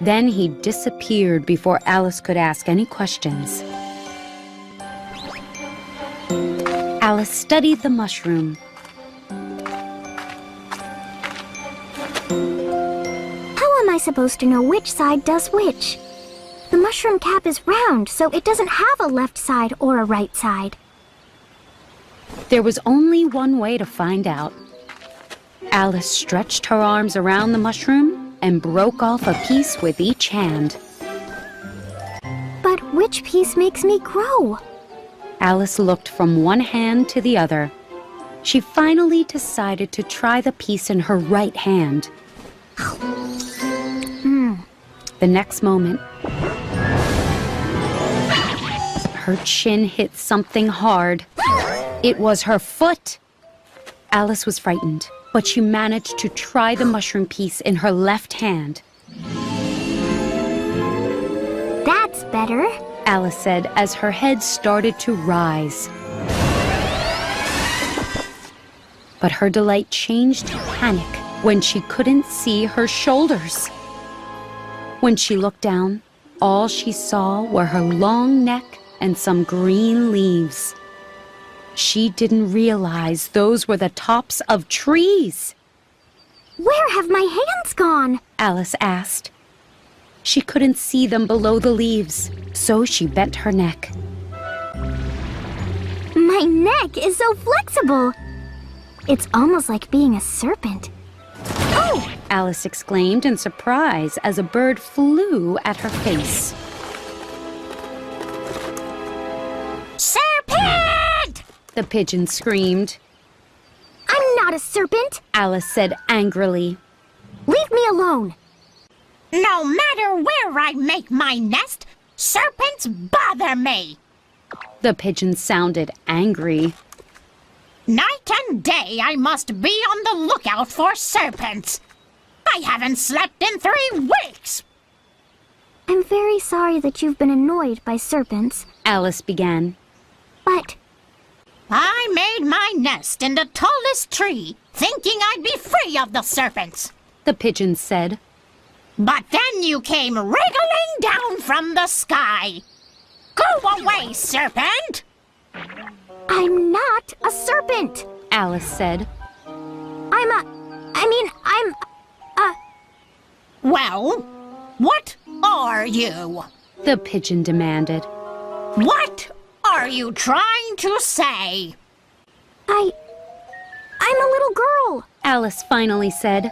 Then he disappeared before Alice could ask any questions. Alice studied the mushroom. How am I supposed to know which side does which? The mushroom cap is round, so it doesn't have a left side or a right side. There was only one way to find out. Alice stretched her arms around the mushroom and broke off a piece with each hand. But which piece makes me grow? Alice looked from one hand to the other. She finally decided to try the piece in her right hand. The next moment, her chin hit something hard. It was her foot. Alice was frightened, but she managed to try the mushroom piece in her left hand. That's better. Alice said as her head started to rise. But her delight changed to panic when she couldn't see her shoulders. When she looked down, all she saw were her long neck and some green leaves. She didn't realize those were the tops of trees. Where have my hands gone? Alice asked. She couldn't see them below the leaves, so she bent her neck. My neck is so flexible. It's almost like being a serpent. Oh! Alice exclaimed in surprise as a bird flew at her face. Serpent! The pigeon screamed. I'm not a serpent. Alice said angrily. Leave me alone. No matter where I make my nest, serpents bother me. The pigeon sounded angry. Night and day I must be on the lookout for serpents. I haven't slept in 3 weeks. I'm very sorry that you've been annoyed by serpents, Alice began. but I made my nest in the tallest tree, thinking I'd be free of the serpents. The pigeon said. But then you came wriggling down from the sky. Go away, serpent! I'm not a serpent. Alice said. I'm Well, what are you? The pigeon demanded. What are you trying to say? I'm a little girl. Alice finally said.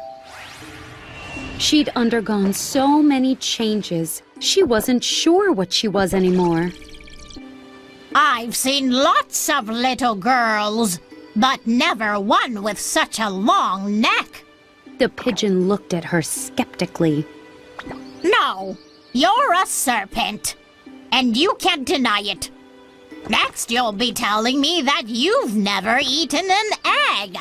She'd undergone so many changes, she wasn't sure what she was anymore. I've seen lots of little girls. but never one with such a long neck. The pigeon looked at her skeptically. No, you're a serpent, and you can't deny it. Next, you'll be telling me that you've never eaten an egg.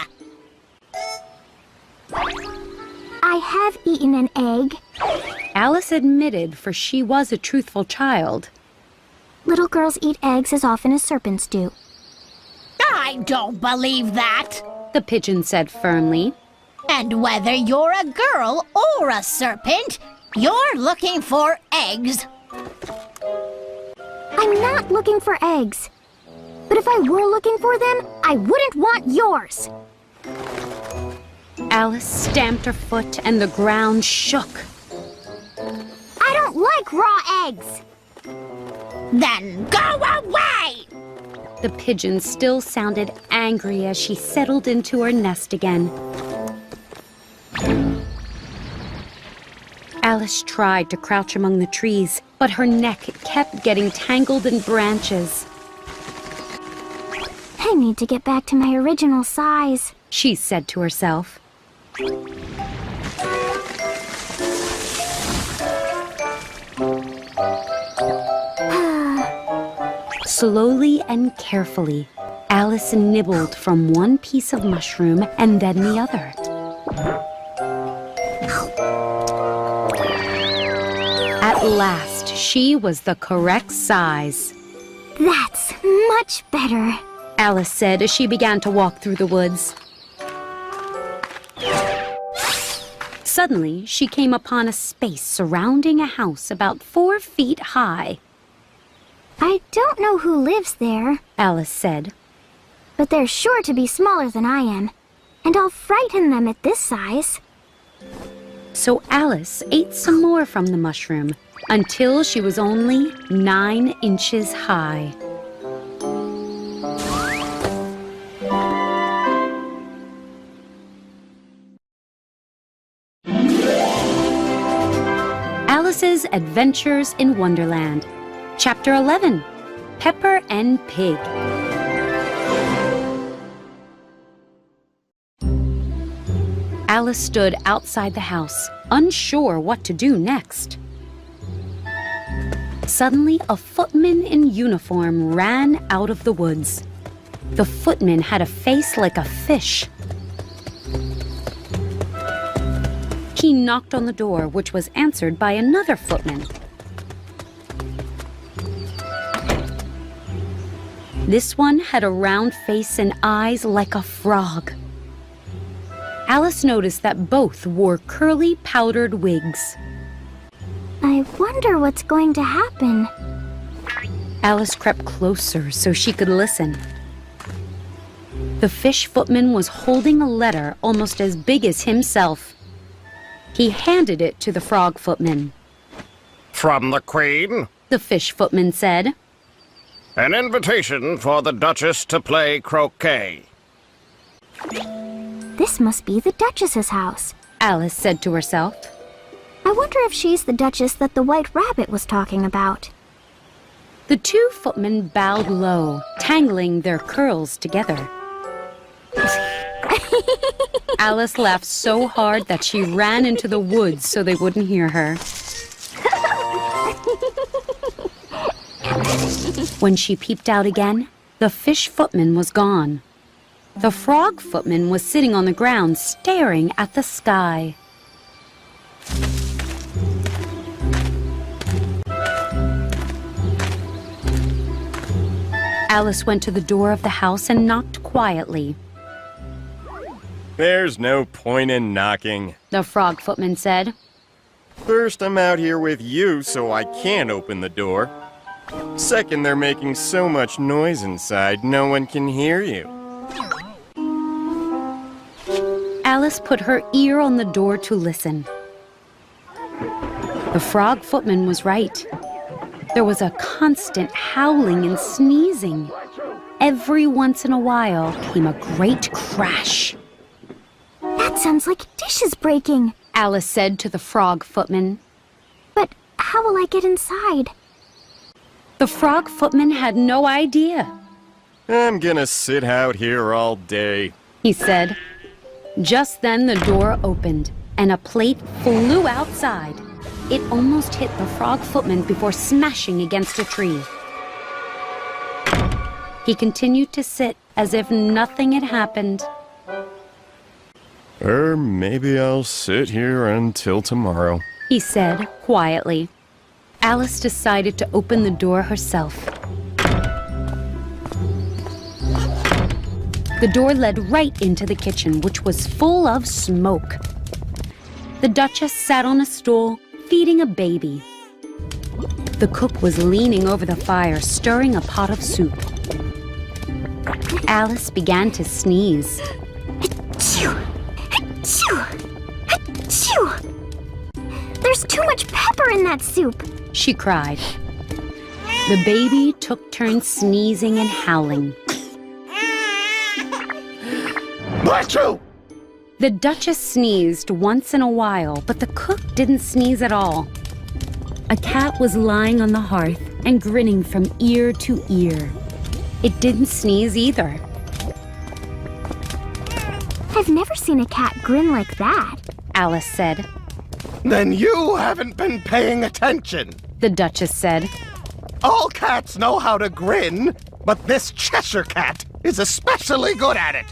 I have eaten an egg. Alice admitted, for she was a truthful child. Little girls eat eggs as often as serpents do. I don't believe that. The pigeon said firmly. And whether you're a girl or a serpent, you're looking for eggs. I'm not looking for eggs. But if I were looking for them, I wouldn't want yours. Alice stamped her foot and the ground shook. I don't like raw eggs. Then go away! The pigeon still sounded angry as she settled into her nest again. Alice tried to crouch among the trees, but her neck kept getting tangled in branches. I need to get back to my original size, She said to herself. Slowly and carefully, Alice nibbled from one piece of mushroom and then the other. At last, she was the correct size. That's much better. Alice said as she began to walk through the woods. Suddenly, she came upon a space surrounding a house about 4 feet high. I don't know who lives there, Alice said. but they're sure to be smaller than I am, and I'll frighten them at this size. So Alice ate some more from the mushroom until she was only 9 inches high. Alice's Adventures in Wonderland. Chapter 11, Pepper and Pig. Alice stood outside the house, unsure what to do next. Suddenly, a footman in uniform ran out of the woods. The footman had a face like a fish. He knocked on the door, which was answered by another footman. This one had a round face and eyes like a frog. Alice noticed that both wore curly, powdered wigs. I wonder what's going to happen. Alice crept closer so she could listen. The fish footman was holding a letter almost as big as himself. He handed it to the frog footman. From the Queen, The fish footman said. an invitation for the Duchess to play croquet. This must be the Duchess's house. Alice said to herself. I wonder if she's the Duchess that the White Rabbit was talking about. The 2 footmen bowed low, tangling their curls together. Alice laughed so hard that she ran into the woods so they wouldn't hear her. When she peeped out again, the fish footman was gone. The frog footman was sitting on the ground staring at the sky. Alice went to the door of the house and knocked quietly. There's no point in knocking. The frog footman said. First, I'm out here with you, so I can't open the door. Second, they're making so much noise inside, no one can hear you. Alice put her ear on the door to listen. The frog footman was right. There was a constant howling and sneezing. Every once in a while came a great crash. That sounds like dishes breaking. Alice said to the frog footman. But how will I get inside? The frog footman had no idea. I'm gonna sit out here all day. he said. Just then the door opened, and a plate flew outside. It almost hit the frog footman before smashing against a tree. He continued to sit as if nothing had happened. Maybe I'll sit here until tomorrow. He said quietly. Alice decided to open the door herself. The door led right into the kitchen, which was full of smoke. The Duchess sat on a stool, feeding a baby. The cook was leaning over the fire, stirring a pot of soup. Alice began to sneeze. There's too much pepper in that soup. She cried. The baby took turns sneezing and howling. Achoo! The Duchess sneezed once in a while, but the cook didn't sneeze at all. A cat was lying on the hearth and grinning from ear to ear. It didn't sneeze either. I've never seen a cat grin like that. Alice said. Then you haven't been paying attention. The Duchess said. All cats know how to grin, but this Cheshire cat is especially good at it.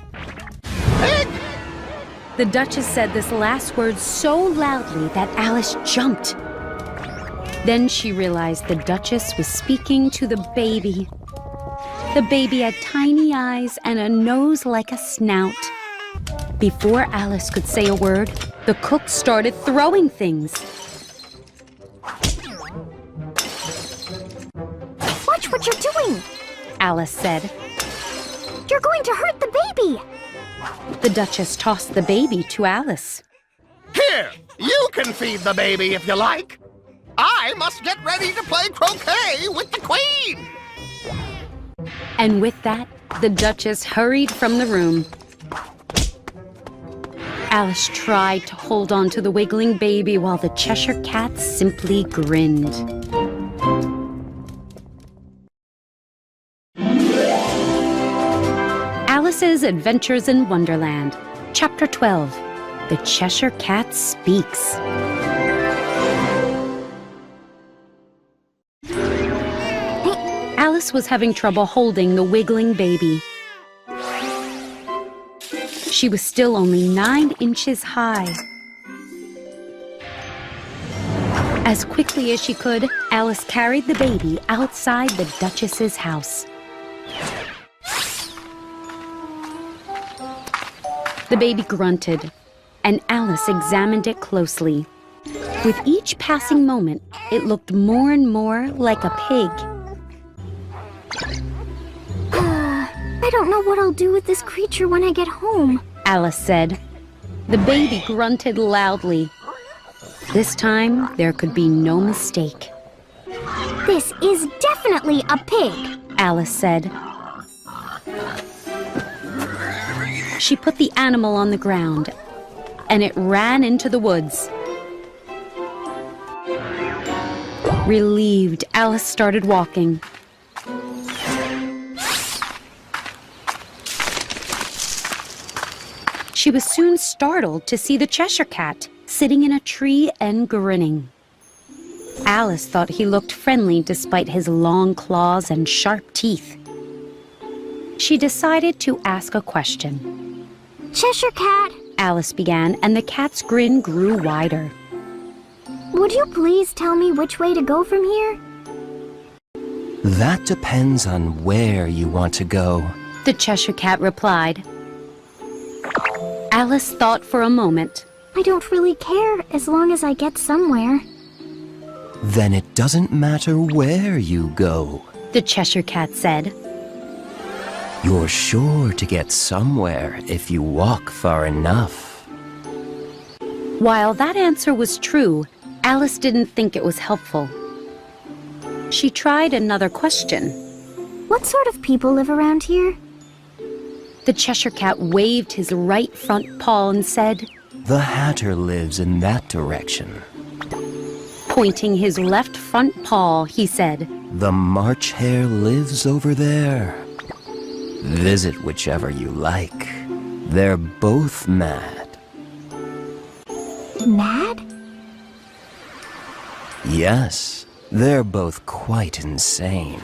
Pig! The Duchess said this last word so loudly that Alice jumped. Then she realized the Duchess was speaking to the baby. The baby had tiny eyes and a nose like a snout. Before Alice could say a word, the cook started throwing things. Watch what you're doing. Alice said. You're going to hurt the baby. The Duchess tossed the baby to Alice. Here, you can feed the baby if you like. I must get ready to play croquet with the Queen. And with that, the Duchess hurried from the room. Alice tried to hold on to the wiggling baby while the Cheshire Cat simply grinned. Alice's Adventures in Wonderland, Chapter 12, The Cheshire Cat Speaks. Alice was having trouble holding the wiggling baby. She was still only 9 inches high. As quickly as she could, Alice carried the baby outside the Duchess's house. The baby grunted, and Alice examined it closely. With each passing moment, it looked more and more like a pig. I don't know what I'll do with this creature when I get home. Alice said. The baby grunted loudly. This time, there could be no mistake. This is definitely a pig. Alice said. She put the animal on the ground, and it ran into the woods. Relieved, Alice started walking. She was soon startled to see the Cheshire Cat sitting in a tree and grinning. Alice thought he looked friendly despite his long claws and sharp teeth. She decided to ask a question. Cheshire Cat, Alice began, and the cat's grin grew wider. would you please tell me which way to go from here? That depends on where you want to go. The Cheshire Cat replied. Alice thought for a moment. I don't really care as long as I get somewhere. Then it doesn't matter where you go. The Cheshire Cat said. You're sure to get somewhere if you walk far enough. While that answer was true, Alice didn't think it was helpful. She tried another question. What sort of people live around here? The Cheshire Cat waved his right front paw and said, The Hatter lives in that direction. Pointing his left front paw, he said, The March Hare lives over there. Visit whichever you like. They're both mad. Mad? Yes, they're both quite insane.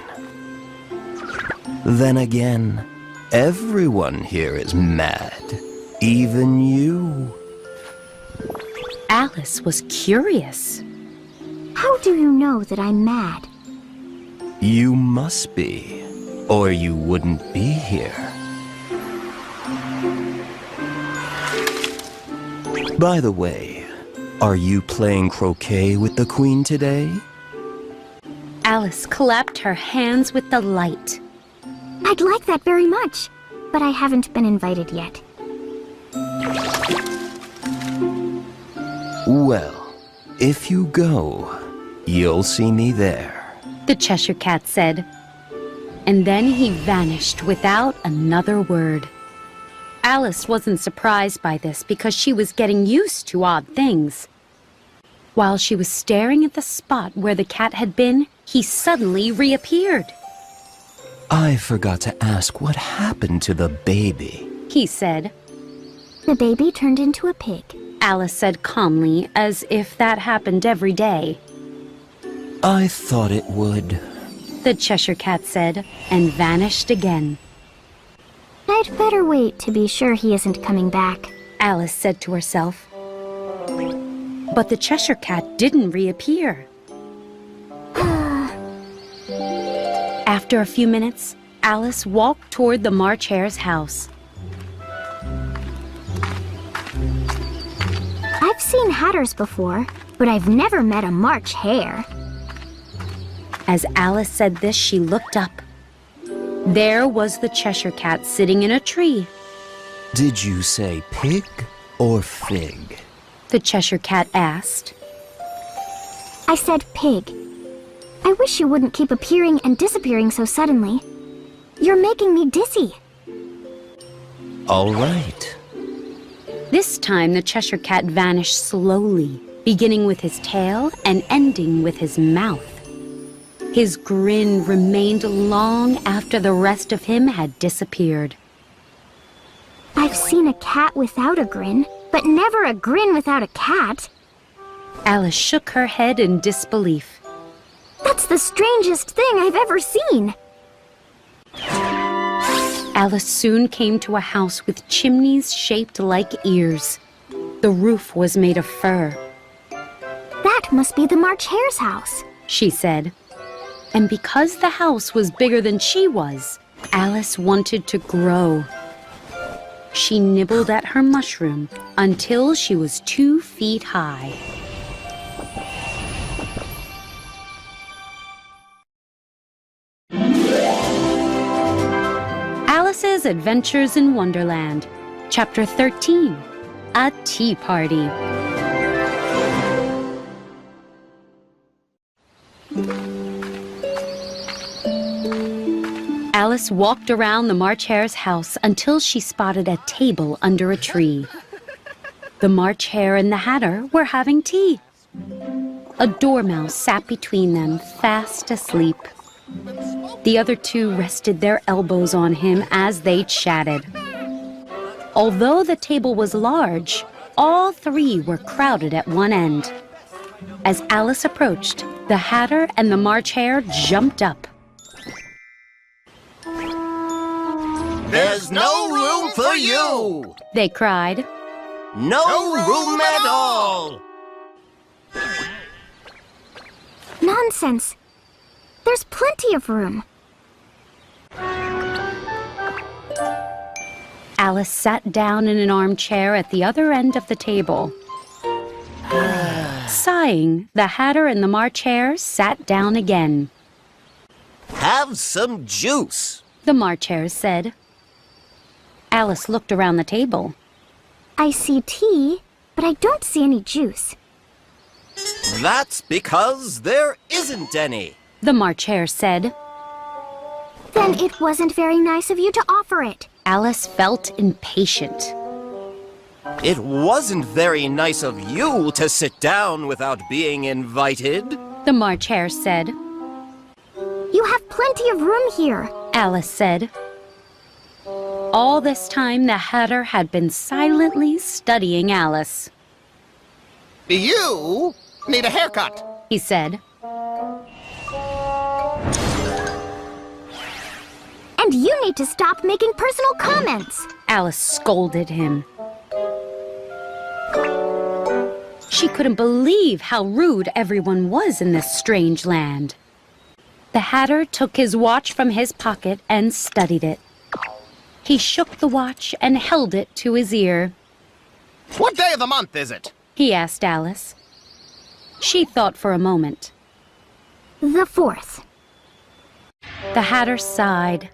Then again, everyone here is mad. Even you. Alice was curious. How do you know that I'm mad? You must be, or you wouldn't be here. By the way, are you playing croquet with the Queen today? Alice clapped her hands with delight. I'd like that very much, but I haven't been invited yet. Well, if you go, you'll see me there. The Cheshire Cat said. And then he vanished without another word. Alice wasn't surprised by this because she was getting used to odd things. While she was staring at the spot where the cat had been, he suddenly reappeared. I forgot to ask what happened to the baby. He said. The baby turned into a pig. Alice said calmly, as if that happened every day. I thought it would. The Cheshire Cat said, and vanished again. I'd better wait to be sure he isn't coming back. Alice said to herself. But the Cheshire Cat didn't reappear. After a few minutes, Alice walked toward the March Hare's house. I've seen hatters before, but I've never met a March Hare. As Alice said this, she looked up. There was the Cheshire Cat sitting in a tree. Did you say pig or fig? The Cheshire Cat asked. I said pig. I wish you wouldn't keep appearing and disappearing so suddenly. You're making me dizzy. All right. This time the Cheshire Cat vanished slowly, beginning with his tail and ending with his mouth. His grin remained long after the rest of him had disappeared. I've seen a cat without a grin, but never a grin without a cat. Alice shook her head in disbelief. That's the strangest thing I've ever seen. Alice soon came to a house with chimneys shaped like ears. The roof was made of fur. That must be the March Hare's house, she said. And because the house was bigger than she was, Alice wanted to grow. She nibbled at her mushroom until she was 2 feet high. Alice's Adventures in Wonderland, Chapter 13, A Tea Party. Alice walked around the March Hare's house until she spotted a table under a tree. The March Hare and the Hatter were having tea. A dormouse sat between them, fast asleep. The other two rested their elbows on him as they chatted. Although the table was large, all three were crowded at one end. As Alice approached, the Hatter and the March Hare jumped up. There's no room for you! They cried. No room at all! Nonsense. There's plenty of room. Alice sat down in an armchair at the other end of the table. Sighing, the Hatter and the March Hare sat down again. Have some juice! The March Hare said. Alice looked around the table. I see tea, but I don't see any juice. That's because there isn't any. The March Hare said. Then it wasn't very nice of you to offer it. Alice felt impatient. It wasn't very nice of you to sit down without being invited. The March Hare said. You have plenty of room here. Alice said. All this time, the Hatter had been silently studying Alice. You need a haircut, He said. And you need to stop making personal comments. Alice scolded him. She couldn't believe how rude everyone was in this strange land. The Hatter took his watch from his pocket and studied it. He shook the watch and held it to his ear. What day of the month is it? He asked Alice. She thought for a moment. The 4th. The Hatter sighed.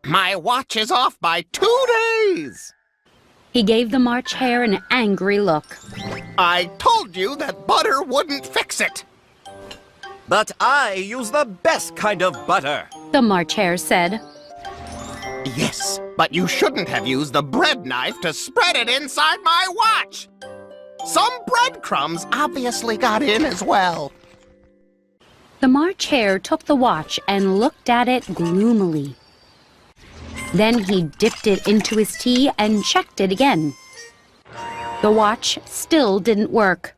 My watch is off by 2 days. He gave the March Hare an angry look. I told you that butter wouldn't fix it. But I use the best kind of butter. The March Hare said. Yes, but you shouldn't have used the bread knife to spread it inside my watch. Some breadcrumbs obviously got in as well. The March Hare took the watch and looked at it gloomily. Then he dipped it into his tea and checked it again. The watch still didn't work.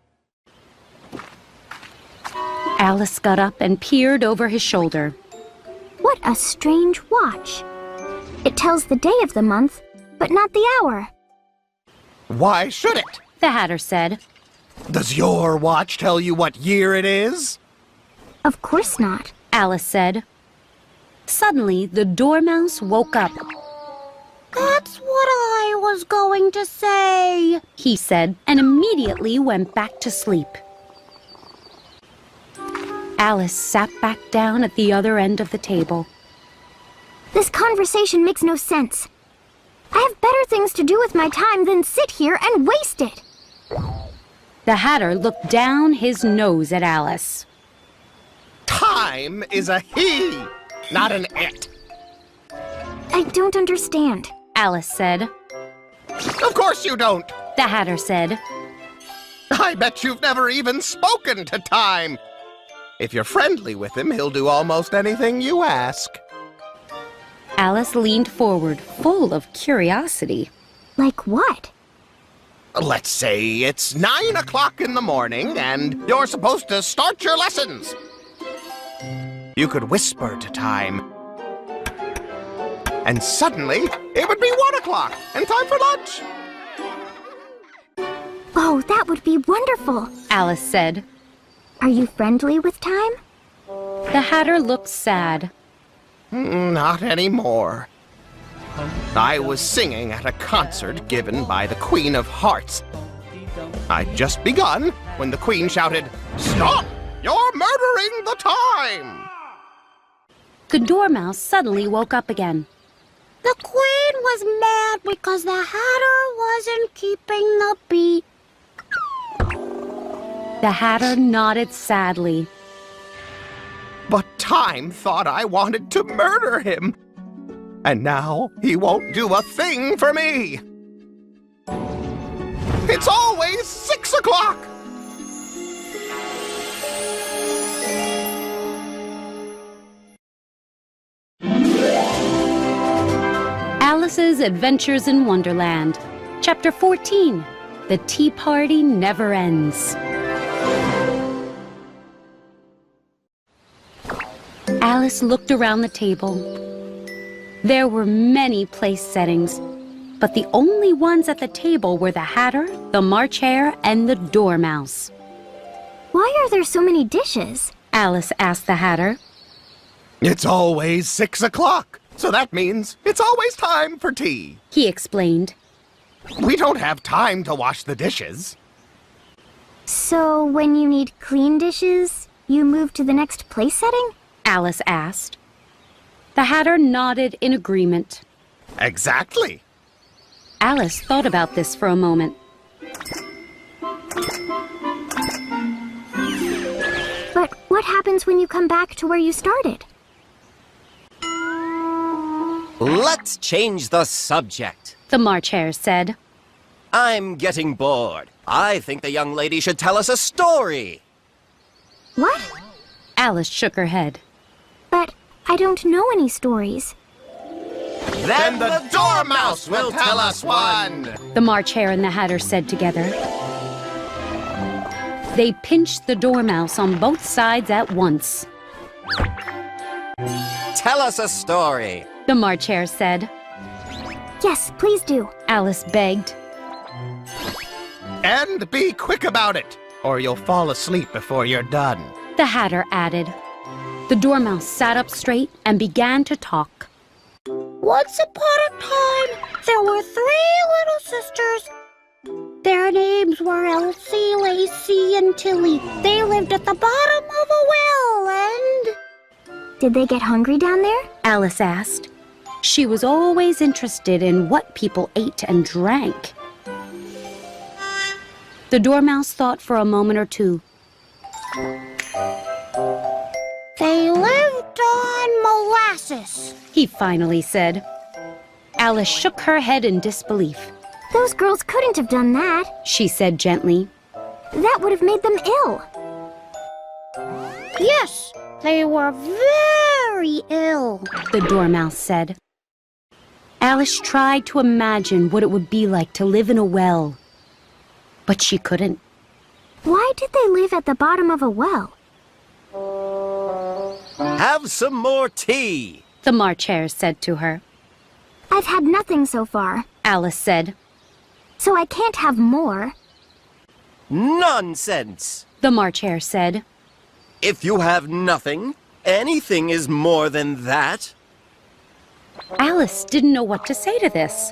Alice got up and peered over his shoulder. What a strange watch. It tells the day of the month, but not the hour. Why should it? The Hatter said. Does your watch tell you what year it is? Of course not. Alice said. Suddenly, the Dormouse woke up. That's what I was going to say, he said, and immediately went back to sleep. Alice sat back down at the other end of the table. This conversation makes no sense. I have better things to do with my time than sit here and waste it. The Hatter looked down his nose at Alice. Time is a he, not an it. I don't understand. Alice said. Of course you don't. The Hatter said. I bet you've never even spoken to Time. If you're friendly with him, he'll do almost anything you ask. Alice leaned forward, full of curiosity. Like what? Let's say it's 9 o'clock in the morning and you're supposed to start your lessons. You could whisper to Time. And suddenly, it would be 1 o'clock and time for lunch. Oh, that would be wonderful. Alice said. Are you friendly with Time? The Hatter looked sad. Not anymore. I was singing at a concert given by the Queen of Hearts. I'd just begun when the Queen shouted, "Stop! You're murdering the time!" The Dormouse suddenly woke up again. The Queen was mad because the Hatter wasn't keeping the beat. The Hatter nodded sadly. But Time thought I wanted to murder him. And now he won't do a thing for me. It's always 6 o'clock. Alice's Adventures in Wonderland. Chapter 14. The Tea Party Never Ends. Alice looked around the table. There were many place settings, but the only ones at the table were the Hatter, the March Hare, and the Dormouse. Why are there so many dishes? Alice asked the Hatter. It's always 6 o'clock, so that means it's always time for tea. He explained. We don't have time to wash the dishes. So when you need clean dishes, you move to the next place setting? Alice asked. The Hatter nodded in agreement. Exactly. Alice thought about this for a moment. But what happens when you come back to where you started? Let's change the subject. The March Hare said. I'm getting bored. I think the young lady should tell us a story. What? Alice shook her head. But I don't know any stories. Then the Dormouse will tell us one! The March Hare and the Hatter said together. They pinched the Dormouse on both sides at once. Tell us a story. The March Hare said. Yes, please do. Alice begged. And be quick about it, or you'll fall asleep before you're done. The Hatter added. The Dormouse sat up straight and began to talk. Once upon a time, there were 3 little sisters. Their names were Elsie, Lacey, and Tilly. They lived at the bottom of a well and... Did they get hungry down there? Alice asked. She was always interested in what people ate and drank. The Dormouse thought for a moment or two. They lived on molasses. He finally said. Alice shook her head in disbelief. Those girls couldn't have done that. She said gently. That would have made them ill. Yes, they were very ill. The Dormouse said. Alice tried to imagine what it would be like to live in a well. But she couldn't. Why did they live at the bottom of a well? Have some more tea. The March Hare said to her. I've had nothing so far, Alice said. so I can't have more. Nonsense. The March Hare said. If you have nothing, anything is more than that. Alice didn't know what to say to this.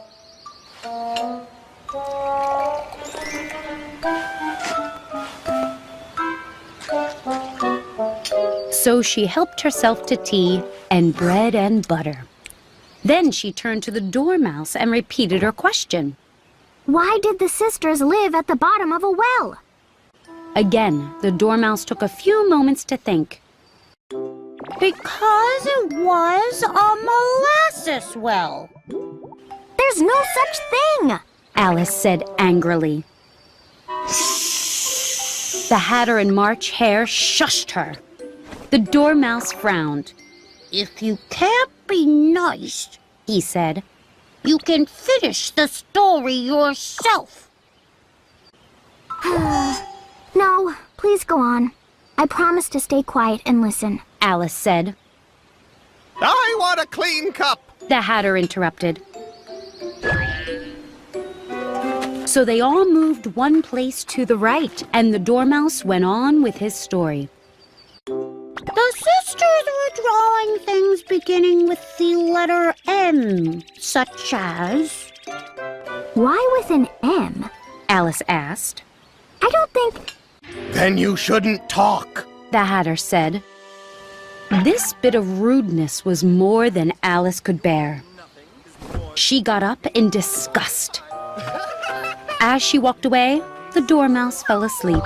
So she helped herself to tea and bread and butter. Then she turned to the Dormouse and repeated her question. Why did the sisters live at the bottom of a well? Again, the Dormouse took a few moments to think. Because it was a molasses well. There's no such thing! Alice said angrily. The Hatter and March Hare shushed her. The Dormouse frowned. If you can't be nice, He said. you can finish the story yourself. No, please go on. I promise to stay quiet and listen. Alice said. I want a clean cup! The Hatter interrupted. So they all moved one place to the right, and the Dormouse went on with his story. The sisters were drawing things beginning with the letter M, such as... Why with an M? Alice asked. I don't think... Then you shouldn't talk. The Hatter said. This bit of rudeness was more than Alice could bear. She got up in disgust. As she walked away, the Dormouse fell asleep.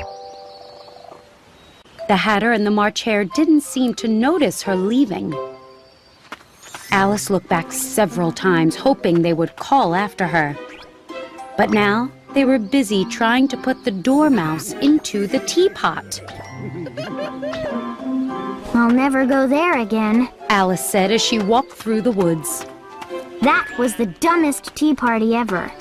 The Hatter and the March Hare didn't seem to notice her leaving. Alice looked back several times, hoping they would call after her. But now they were busy trying to put the Dormouse into the teapot. I'll never go there again. Alice said as she walked through the woods. That was the dumbest tea party ever.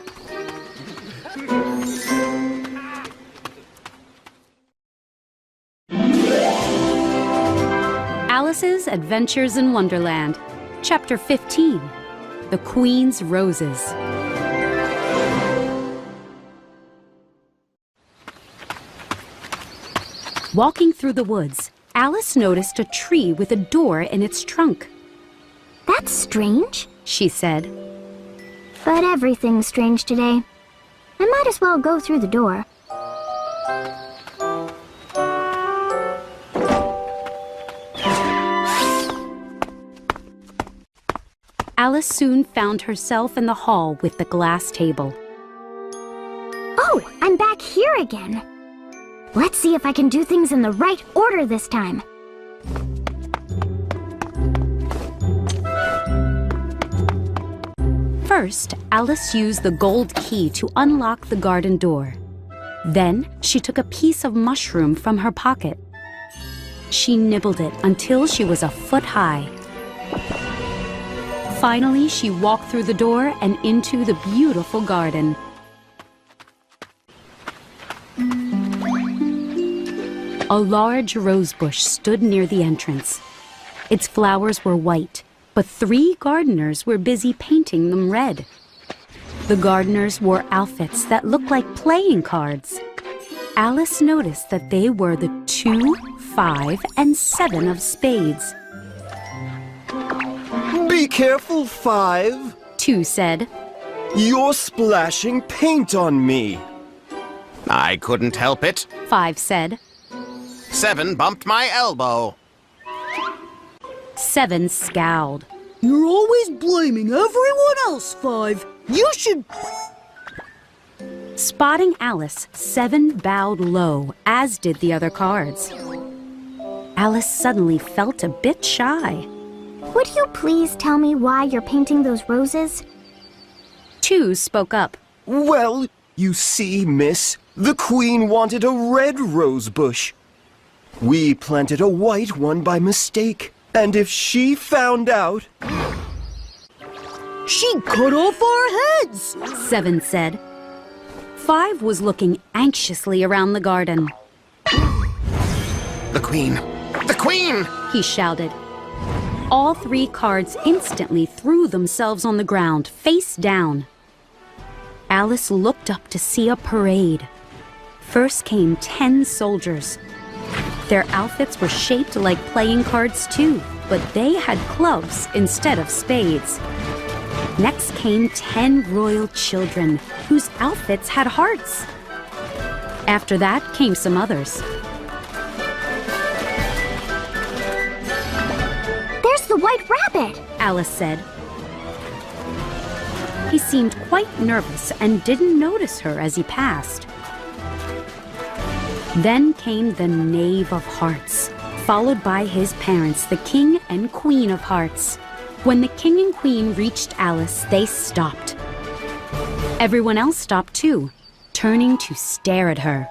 Alice's Adventures in Wonderland, Chapter 15, The Queen's Roses. Walking through the woods, Alice noticed a tree with a door in its trunk. That's strange. She said. But everything's strange today. I might as well go through the door. Alice soon found herself in the hall with the glass table. Oh, I'm back here again. Let's see if I can do things in the right order this time. First, Alice used the gold key to unlock the garden door. Then, she took a piece of mushroom from her pocket. She nibbled it until she was a foot high. Finally, she walked through the door and into the beautiful garden. A large rose bush stood near the entrance. Its flowers were white, but 3 gardeners were busy painting them red. The gardeners wore outfits that looked like playing cards. Alice noticed that they were the 2, 5, and 7 of spades. Be careful, 5. 2 said. You're splashing paint on me. I couldn't help it. 5 said. 7 bumped my elbow. 7 scowled. You're always blaming everyone else, 5. You should... Spotting Alice, 7 bowed low, as did the other cards. Alice suddenly felt a bit shy. Would you please tell me why you're painting those roses? 2 spoke up. Well, you see, miss, the Queen wanted a red rose bush. We planted a white one by mistake, and if she found out... She'd cut off our heads! 7 said. 5 was looking anxiously around the garden. The Queen! The Queen! He shouted. All 3 cards instantly threw themselves on the ground, face down. Alice looked up to see a parade. First came 10 soldiers. Their outfits were shaped like playing cards too, but they had clubs instead of spades. Next came 10 royal children, whose outfits had hearts. After that came some others. There's the White Rabbit! Alice said. He seemed quite nervous and didn't notice her as he passed. Then came the Knave of Hearts, followed by his parents, the King and Queen of Hearts. When the King and Queen reached Alice, they stopped. Everyone else stopped too, turning to stare at her.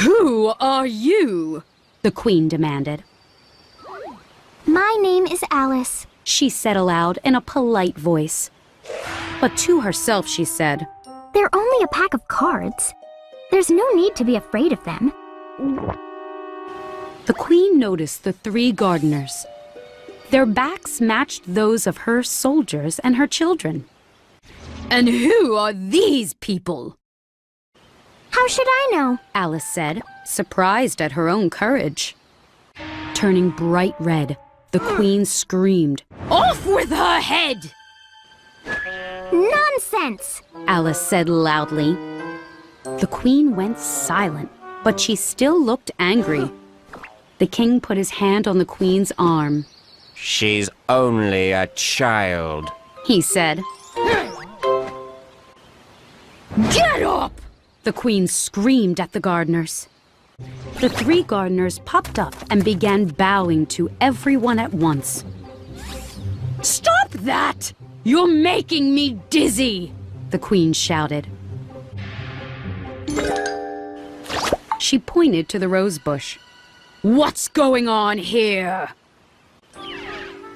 Who are you? The Queen demanded. My name is Alice. She said aloud in a polite voice. But to herself she said, They're only a pack of cards. There's no need to be afraid of them. The Queen noticed the 3 gardeners. Their backs matched those of her soldiers and her children. And who are these people? How should I know? Alice said, surprised at her own courage. Turning bright red, the Queen screamed, Off with her head! Nonsense! Alice said loudly. The Queen went silent, but she still looked angry. The King put his hand on the Queen's arm. She's only a child, He said. Get up! The Queen screamed at the gardeners. The 3 gardeners popped up and began bowing to everyone at once. Stop that! You're making me dizzy! The Queen shouted. She pointed to the rose bush. What's going on here?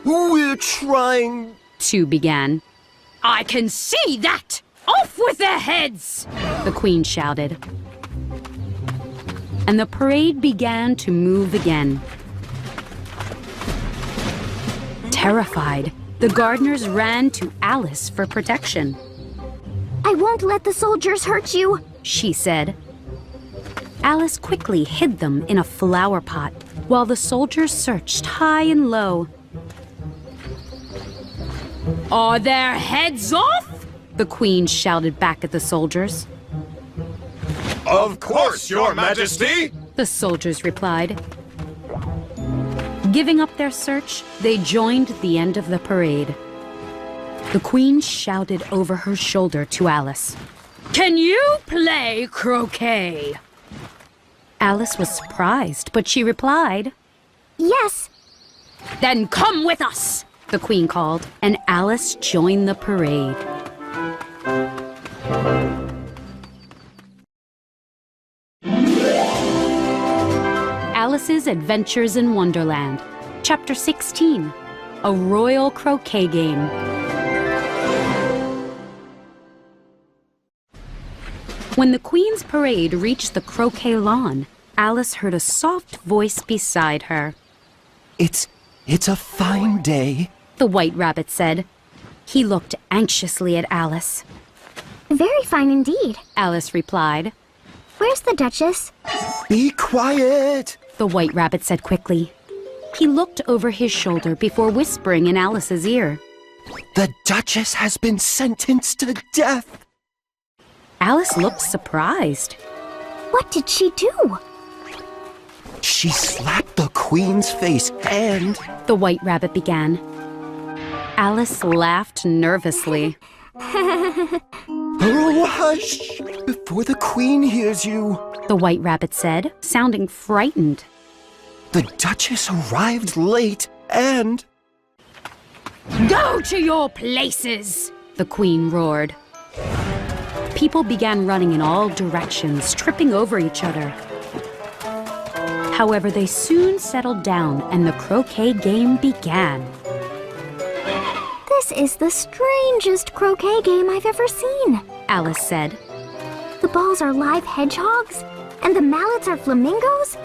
We're trying... 2 began. I can see that! Off with their heads! The Queen shouted. And the parade began to move again. Terrified, the gardeners ran to Alice for protection. I won't let the soldiers hurt you, She said. Alice quickly hid them in a flower pot while the soldiers searched high and low. Are their heads off? The Queen shouted back at the soldiers. Of course, Your Majesty! The soldiers replied. Giving up their search, they joined the end of the parade. The Queen shouted over her shoulder to Alice. Can you play croquet? Alice was surprised, but she replied. Yes. Then come with us! The Queen called, and Alice joined the parade. Alice's Adventures in Wonderland, Chapter 16, a royal croquet game. When the Queen's parade reached the croquet lawn, Alice heard a soft voice beside her. It's a fine day. The White Rabbit said. He looked anxiously at Alice. Very fine indeed. Alice replied. Where's the Duchess? Be quiet! The White Rabbit said quickly. He looked over his shoulder before whispering in Alice's ear. The Duchess has been sentenced to death. Alice looked surprised. What did she do? She slapped the Queen's face and... The White Rabbit began. Alice laughed nervously. Oh, hush! Before the Queen hears you. The White Rabbit said, sounding frightened. The Duchess arrived late and... Go to your places! The Queen roared. People began running in all directions, tripping over each other. However, they soon settled down and the croquet game began. This is the strangest croquet game I've ever seen, Alice said. The balls are live hedgehogs, and the mallets are flamingos.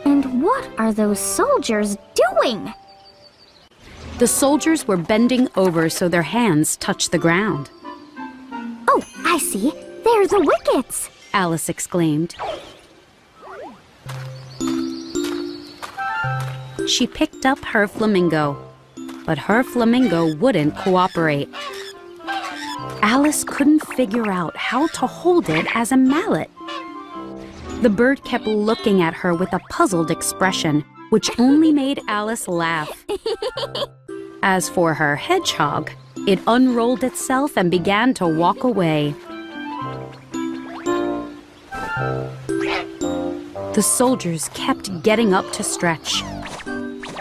And what are those soldiers doing? The soldiers were bending over so their hands touched the ground. Oh, I see. They're the wickets, Alice exclaimed. She picked up her flamingo, but her flamingo wouldn't cooperate. Alice couldn't figure out how to hold it as a mallet. The bird kept looking at her with a puzzled expression, which only made Alice laugh. As for her hedgehog, it unrolled itself and began to walk away. The soldiers kept getting up to stretch,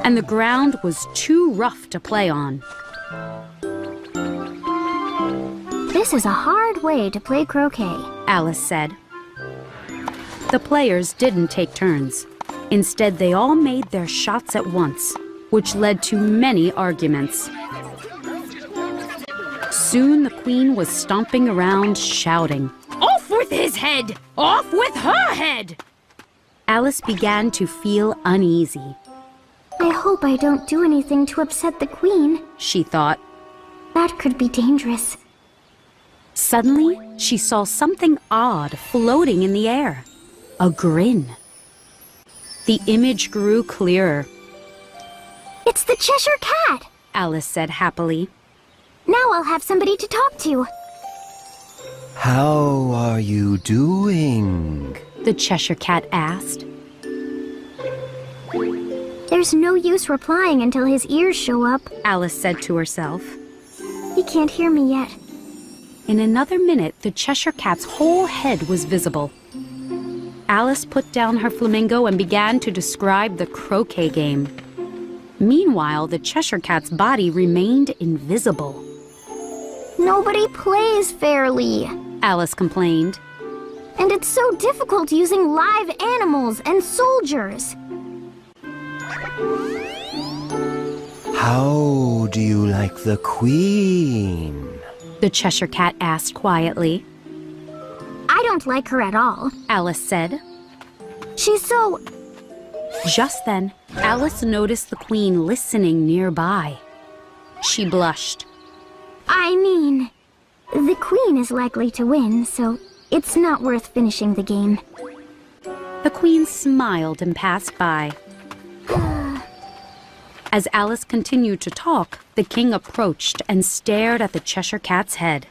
and the ground was too rough to play on. This is a hard way to play croquet, Alice said. The players didn't take turns. Instead, they all made their shots at once, which led to many arguments. Soon the Queen was stomping around, shouting, "Off with his head! Off with her head!" Alice began to feel uneasy. I hope I don't do anything to upset the Queen, she thought. That could be dangerous. Suddenly, she saw something odd floating in the air. A grin. The image grew clearer. It's the Cheshire Cat, Alice said happily. Now I'll have somebody to talk to. How are you doing? The Cheshire Cat asked. There's no use replying until his ears show up, Alice said to herself. He can't hear me yet. In another minute, the Cheshire Cat's whole head was visible. Alice put down her flamingo and began to describe the croquet game. Meanwhile, the Cheshire Cat's body remained invisible. Nobody plays fairly, Alice complained. and it's so difficult using live animals and soldiers. How do you like the Queen? The Cheshire Cat asked quietly. I don't like her at all. Alice said. She's so... Just then, Alice noticed the Queen listening nearby. She blushed. I mean, the Queen is likely to win, so it's not worth finishing the game. The Queen smiled and passed by. As Alice continued to talk, the King approached and stared at the Cheshire Cat's head.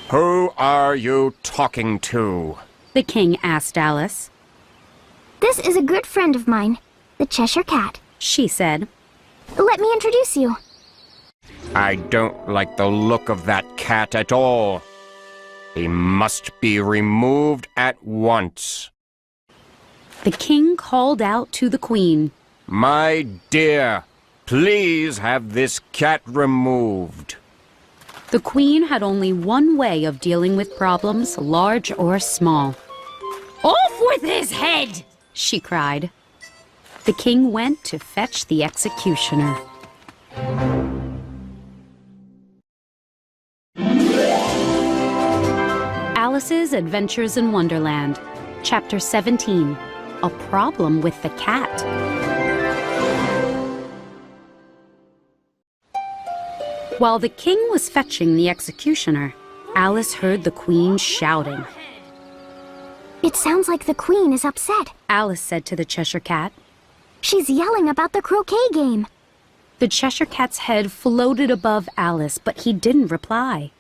Who are you talking to? The King asked Alice. This is a good friend of mine, the Cheshire Cat. She said. Let me introduce you. I don't like the look of that cat at all. He must be removed at once. The King called out to the Queen. My dear, please have this cat removed. The Queen had only one way of dealing with problems, large or small. Off with his head! She cried. The king went to fetch the executioner. Alice's Adventures in Wonderland, Chapter 17, A Problem with the Cat. While the king was fetching the executioner, Alice heard the queen shouting. It sounds like the queen is upset. Alice said to the Cheshire Cat. She's yelling about the croquet game. The Cheshire Cat's head floated above Alice, but he didn't reply.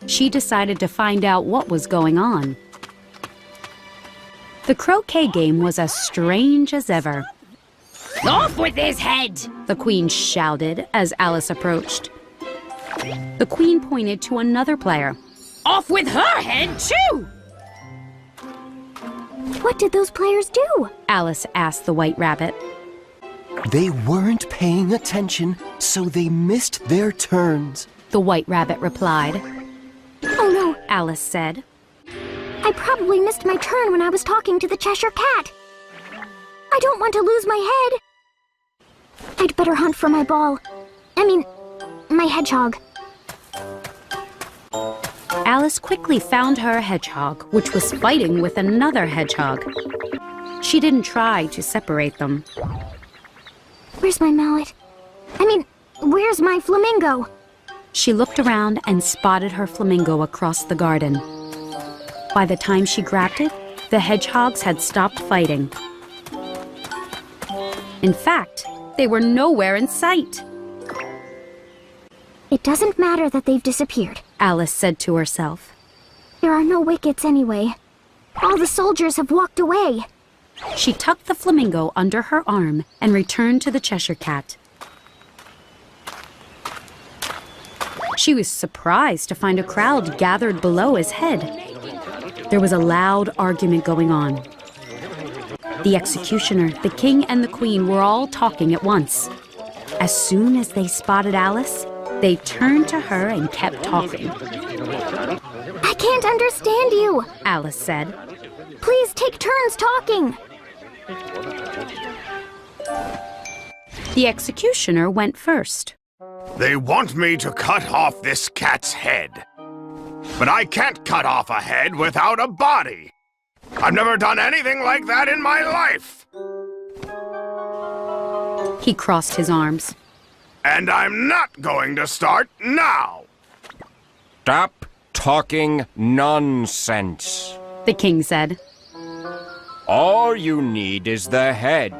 She decided to find out what was going on. The croquet game was as strange as ever. Off with his head! The queen shouted as Alice approached. The queen pointed to another player. Off with her head, too! What did those players do? Alice asked the White Rabbit. They weren't paying attention, so they missed their turns. The White Rabbit replied. Oh no, Alice said. I probably missed my turn when I was talking to the Cheshire Cat. I don't want to lose my head. I'd better hunt for my ball. My hedgehog. Alice quickly found her hedgehog, which was fighting with another hedgehog. She didn't try to separate them. Where's my mallet? Where's my flamingo? She looked around and spotted her flamingo across the garden. By the time she grabbed it, the hedgehogs had stopped fighting. In fact, they were nowhere in sight. It doesn't matter that they've disappeared, Alice said to herself. There are no wickets anyway. All the soldiers have walked away. She tucked the flamingo under her arm and returned to the Cheshire Cat. She was surprised to find a crowd gathered below his head. There was a loud argument going on. The executioner, the king, and the queen were all talking at once. As soon as they spotted Alice, they turned to her and kept talking. I can't understand you, Alice said. Please take turns talking. The executioner went first. They want me to cut off this cat's head. But I can't cut off a head without a body. I've never done anything like that in my life. He crossed his arms. And I'm not going to start now. Stop talking nonsense. The king said. All you need is the head,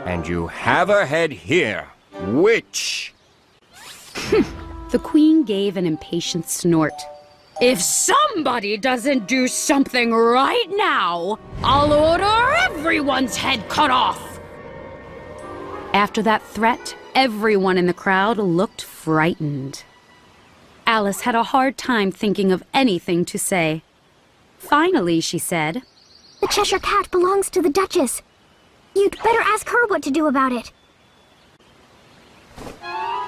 and you have a head here. Which? The queen gave an impatient snort. If somebody doesn't do something right now, I'll order everyone's head cut off. After that threat, everyone in the crowd looked frightened. Alice had a hard time thinking of anything to say. Finally, she said, The Cheshire Cat belongs to the Duchess. You'd better ask her what to do about it.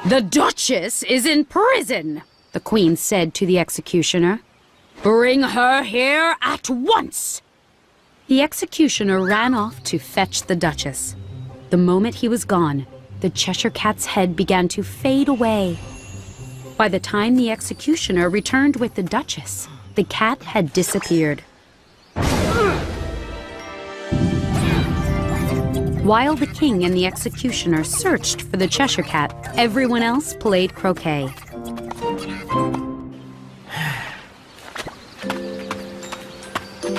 The Duchess is in prison, the queen said to the executioner. Bring her here at once. The executioner ran off to fetch the Duchess. The moment he was gone, the Cheshire Cat's head began to fade away. By the time the executioner returned with the Duchess, the cat had disappeared. While the king and the executioner searched for the Cheshire Cat, everyone else played croquet.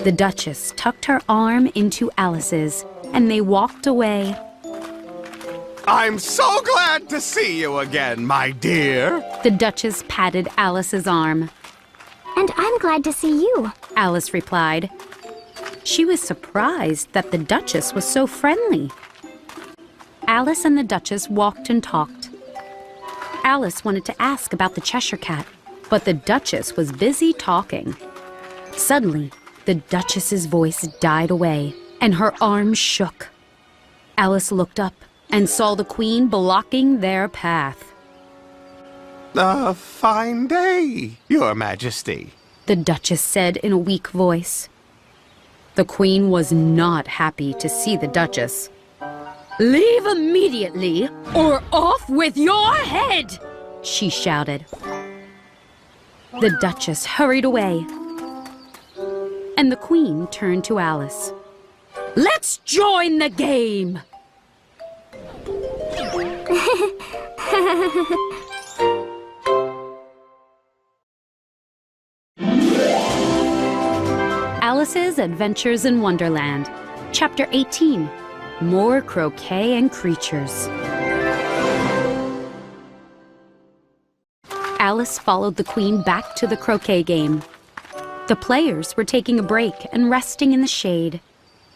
The Duchess tucked her arm into Alice's, and they walked away. I'm so glad to see you again, my dear. The Duchess patted Alice's arm. And I'm glad to see you, Alice replied. She was surprised that the Duchess was so friendly. Alice and the Duchess walked and talked. Alice wanted to ask about the Cheshire Cat, but the Duchess was busy talking. Suddenly, the Duchess's voice died away, and her arm shook. Alice looked up and saw the Queen blocking their path. A fine day, Your Majesty, the Duchess said in a weak voice. The Queen was not happy to see the Duchess. Leave immediately, or off with your head! She shouted. The Duchess hurried away, and the Queen turned to Alice. Let's join the game! Alice's Adventures in Wonderland, Chapter 18, More Croquet and Creatures. Alice followed the Queen back to the croquet game. The players were taking a break and resting in the shade.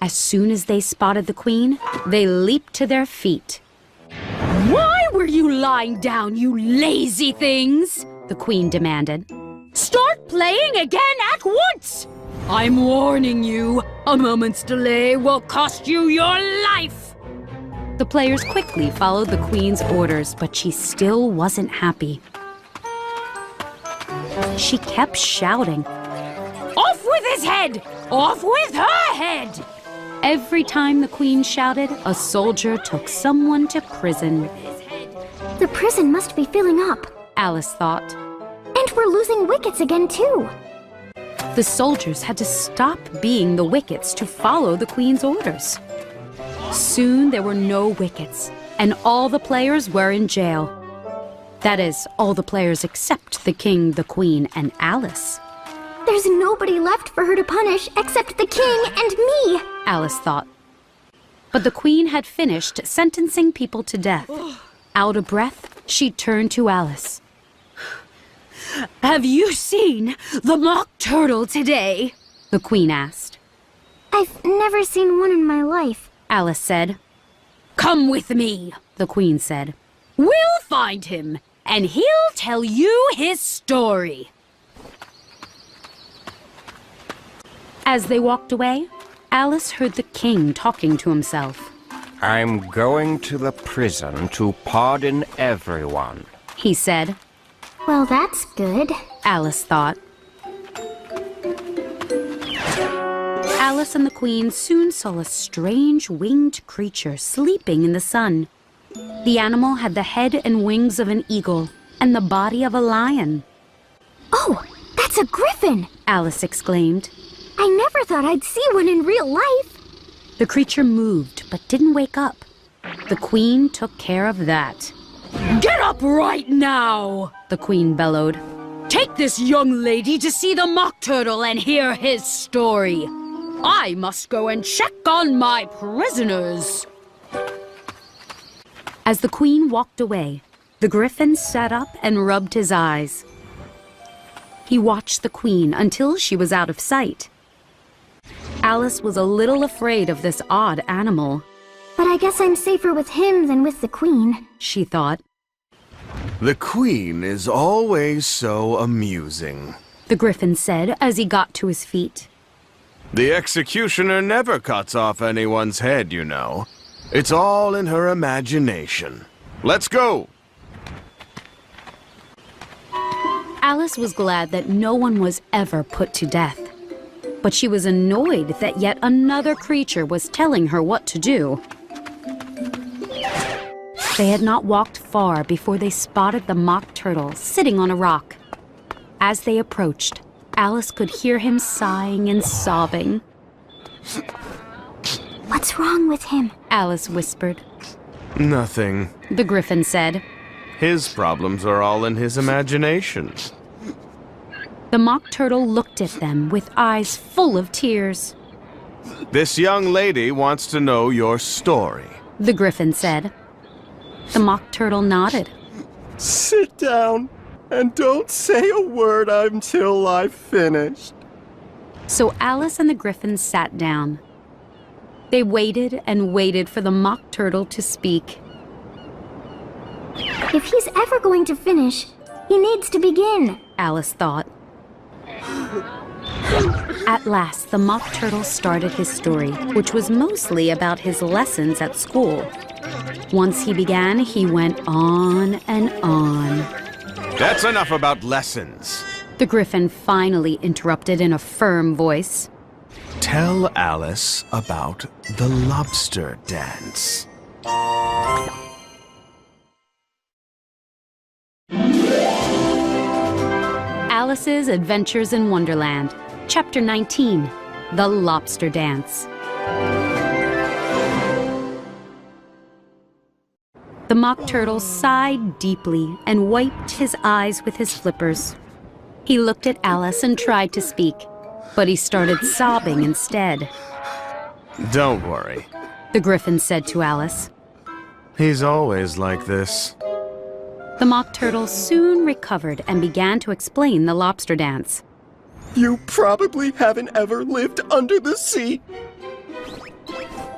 As soon as they spotted the Queen, they leaped to their feet. Why were you lying down, you lazy things? The Queen demanded. Start playing again at once! I'm warning you, a moment's delay will cost you your life! The players quickly followed the Queen's orders, but she still wasn't happy. She kept shouting, Off with his head! Off with her head! Every time the Queen shouted, a soldier took someone to prison. The prison must be filling up. Alice thought. And we're losing wickets again, too. The soldiers had to stop being the wickets to follow the Queen's orders. Soon there were no wickets, and all the players were in jail. That is, all the players except the King, the Queen, and Alice. There's nobody left for her to punish except the King and me, Alice thought. But the Queen had finished sentencing people to death. Out of breath, she turned to Alice. Have you seen the mock turtle today? The Queen asked. I've never seen one in my life, Alice said. Come with me, the Queen said. We'll find him, and he'll tell you his story. As they walked away, Alice heard the King talking to himself. I'm going to the prison to pardon everyone, He said. Well, that's good, Alice thought. Alice and the Queen soon saw a strange winged creature sleeping in the sun. The animal had the head and wings of an eagle and the body of a lion. Oh, that's a griffin! Alice exclaimed. I never thought I'd see one in real life. The creature moved but didn't wake up. The Queen took care of that. Get up right now, the Queen bellowed. Take this young lady to see the mock turtle and hear his story. I must go and check on my prisoners. As the Queen walked away, the Griffin sat up and rubbed his eyes. He watched the Queen until she was out of sight. Alice was a little afraid of this odd animal. But I guess I'm safer with him than with the Queen, she thought. The Queen is always so amusing, The Griffin said as he got to his feet. The executioner never cuts off anyone's head, you know. It's all in her imagination. Let's go! Alice was glad that no one was ever put to death. But she was annoyed that yet another creature was telling her what to do. They had not walked far before they spotted the mock turtle sitting on a rock. As they approached, Alice could hear him sighing and sobbing. What's wrong with him? Alice whispered. Nothing. The Griffin said. His problems are all in his imagination. The mock turtle looked at them with eyes full of tears. This young lady wants to know your story, The Griffin said. The mock turtle nodded. Sit down and don't say a word until I've finished. So Alice and the Griffin sat down. They waited and waited for the mock turtle to speak. If he's ever going to finish, he needs to begin, Alice thought. At last, the mock turtle started his story, which was mostly about his lessons at school. Once he began, he went on and on. That's enough about lessons. The Griffin finally interrupted in a firm voice. Tell Alice about the lobster dance. Alice's Adventures in Wonderland, Chapter 19, The Lobster Dance. The Mock Turtle sighed deeply and wiped his eyes with his flippers. He looked at Alice and tried to speak, but he started sobbing instead. Don't worry. The Griffin said to Alice. He's always like this. The Mock Turtle soon recovered and began to explain the lobster dance. You probably haven't ever lived under the sea.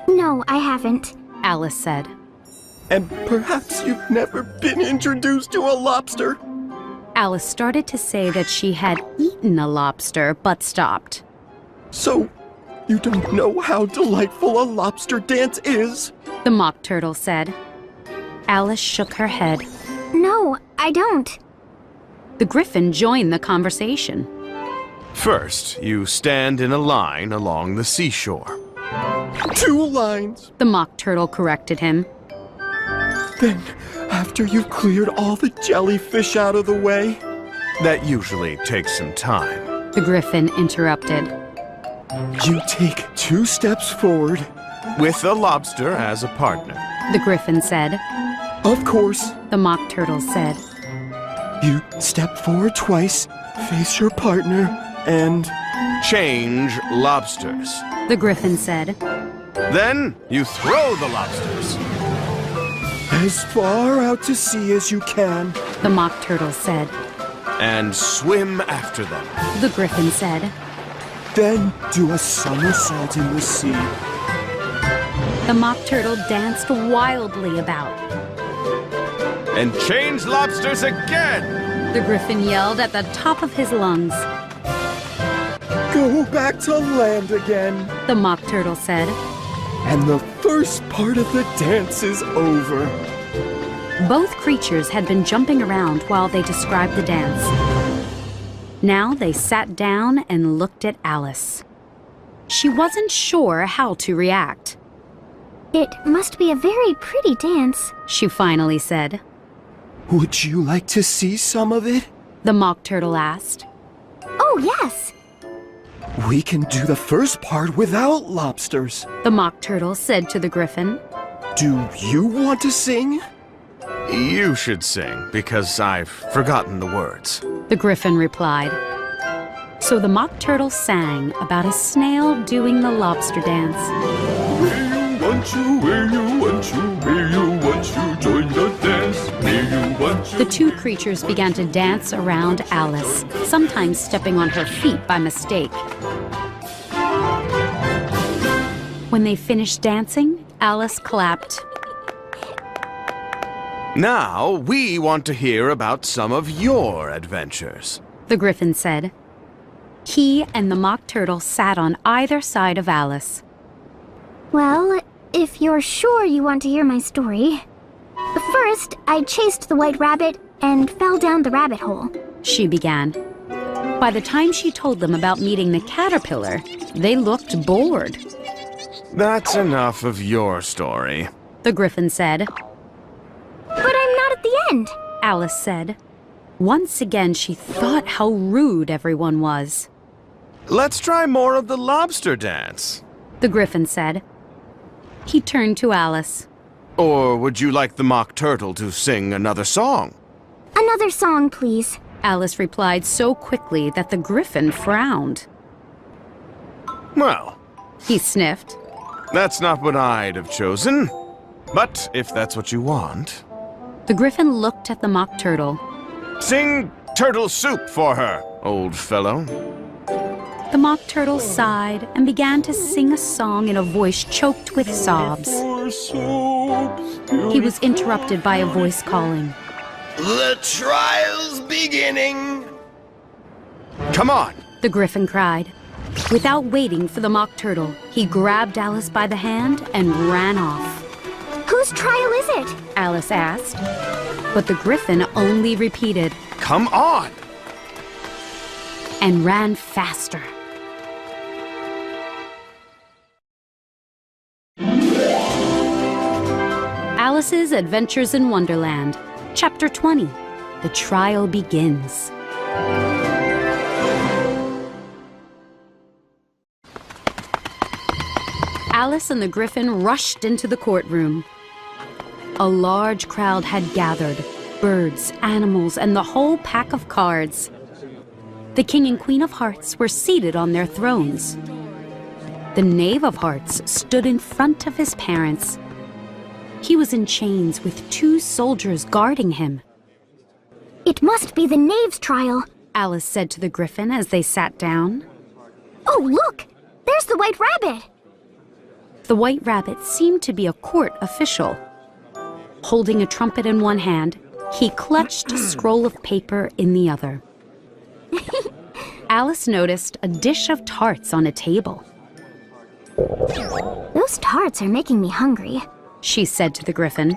No, I haven't. Alice said. And perhaps you've never been introduced to a lobster. Alice started to say that she had eaten a lobster, but stopped. So, you don't know how delightful a lobster dance is? The Mock Turtle said. Alice shook her head. No, I don't. The Griffin joined the conversation. First, you stand in a line along the seashore. 2 lines. The Mock Turtle corrected him. Then, after you've cleared all the jellyfish out of the way... That usually takes some time. The Griffin interrupted. You take 2 steps forward. With the lobster as a partner. The Griffin said. Of course. The Mock Turtle said. You step forward twice, face your partner, and... Change lobsters. The Griffin said. Then you throw the lobsters. As far out to sea as you can. The Mock Turtle said. And swim after them. The Griffin said. Then do a somersault in the sea. The Mock Turtle danced wildly about. And change lobsters again! The Griffin yelled at the top of his lungs. Go back to land again. The Mock Turtle said. And the first part of the dance is over. Both creatures had been jumping around while they described the dance. Now they sat down and looked at Alice. She wasn't sure how to react. It must be a very pretty dance, she finally said. Would you like to see some of it? The Mock Turtle asked. Oh, yes. We can do the first part without lobsters. The Mock Turtle said to the Griffin. Do you want to sing? You should sing, because I've forgotten the words. The Griffin replied. So the Mock Turtle sang about a snail doing the lobster dance. May you want you, may you want you, may you want you, join the dance, may you want you. The 2 creatures began to dance around Alice, sometimes stepping on her feet by mistake. When they finished dancing, Alice clapped. Now, we want to hear about some of your adventures. The Griffin said. He and the Mock Turtle sat on either side of Alice. Well, if you're sure you want to hear my story. First, I chased the white rabbit and fell down the rabbit hole. She began. By the time she told them about meeting the caterpillar, they looked bored. That's enough of your story. The Griffin said. But I'm not at the end, Alice said. Once again, she thought how rude everyone was. Let's try more of the lobster dance. The Griffin said. He turned to Alice. Or would you like the Mock Turtle to sing another song? Another song, please. Alice replied so quickly that the Griffin frowned. Well, he sniffed. That's not what I'd have chosen. But if that's what you want... The Griffin looked at the Mock Turtle. Sing turtle soup for her, old fellow. The Mock Turtle sighed and began to sing a song in a voice choked with sobs. He was interrupted by a voice calling. The trial's beginning. Come on, the Griffin cried. Without waiting for the Mock Turtle, he grabbed Alice by the hand and ran off. Whose trial is it? Alice asked. But the Griffin only repeated, Come on! And ran faster. Alice's Adventures in Wonderland, Chapter 20. The Trial Begins. Alice and the Griffin rushed into the courtroom. A large crowd had gathered, birds, animals, and the whole pack of cards. The King and Queen of Hearts were seated on their thrones. The Knave of Hearts stood in front of his parents. He was in chains with 2 soldiers guarding him. It must be the Knave's trial, Alice said to the Griffin as they sat down. Oh, look! There's the White Rabbit! The White Rabbit seemed to be a court official. Holding a trumpet in one hand, he clutched a scroll of paper in the other. Alice noticed a dish of tarts on a table. Those tarts are making me hungry, she said to the Griffin.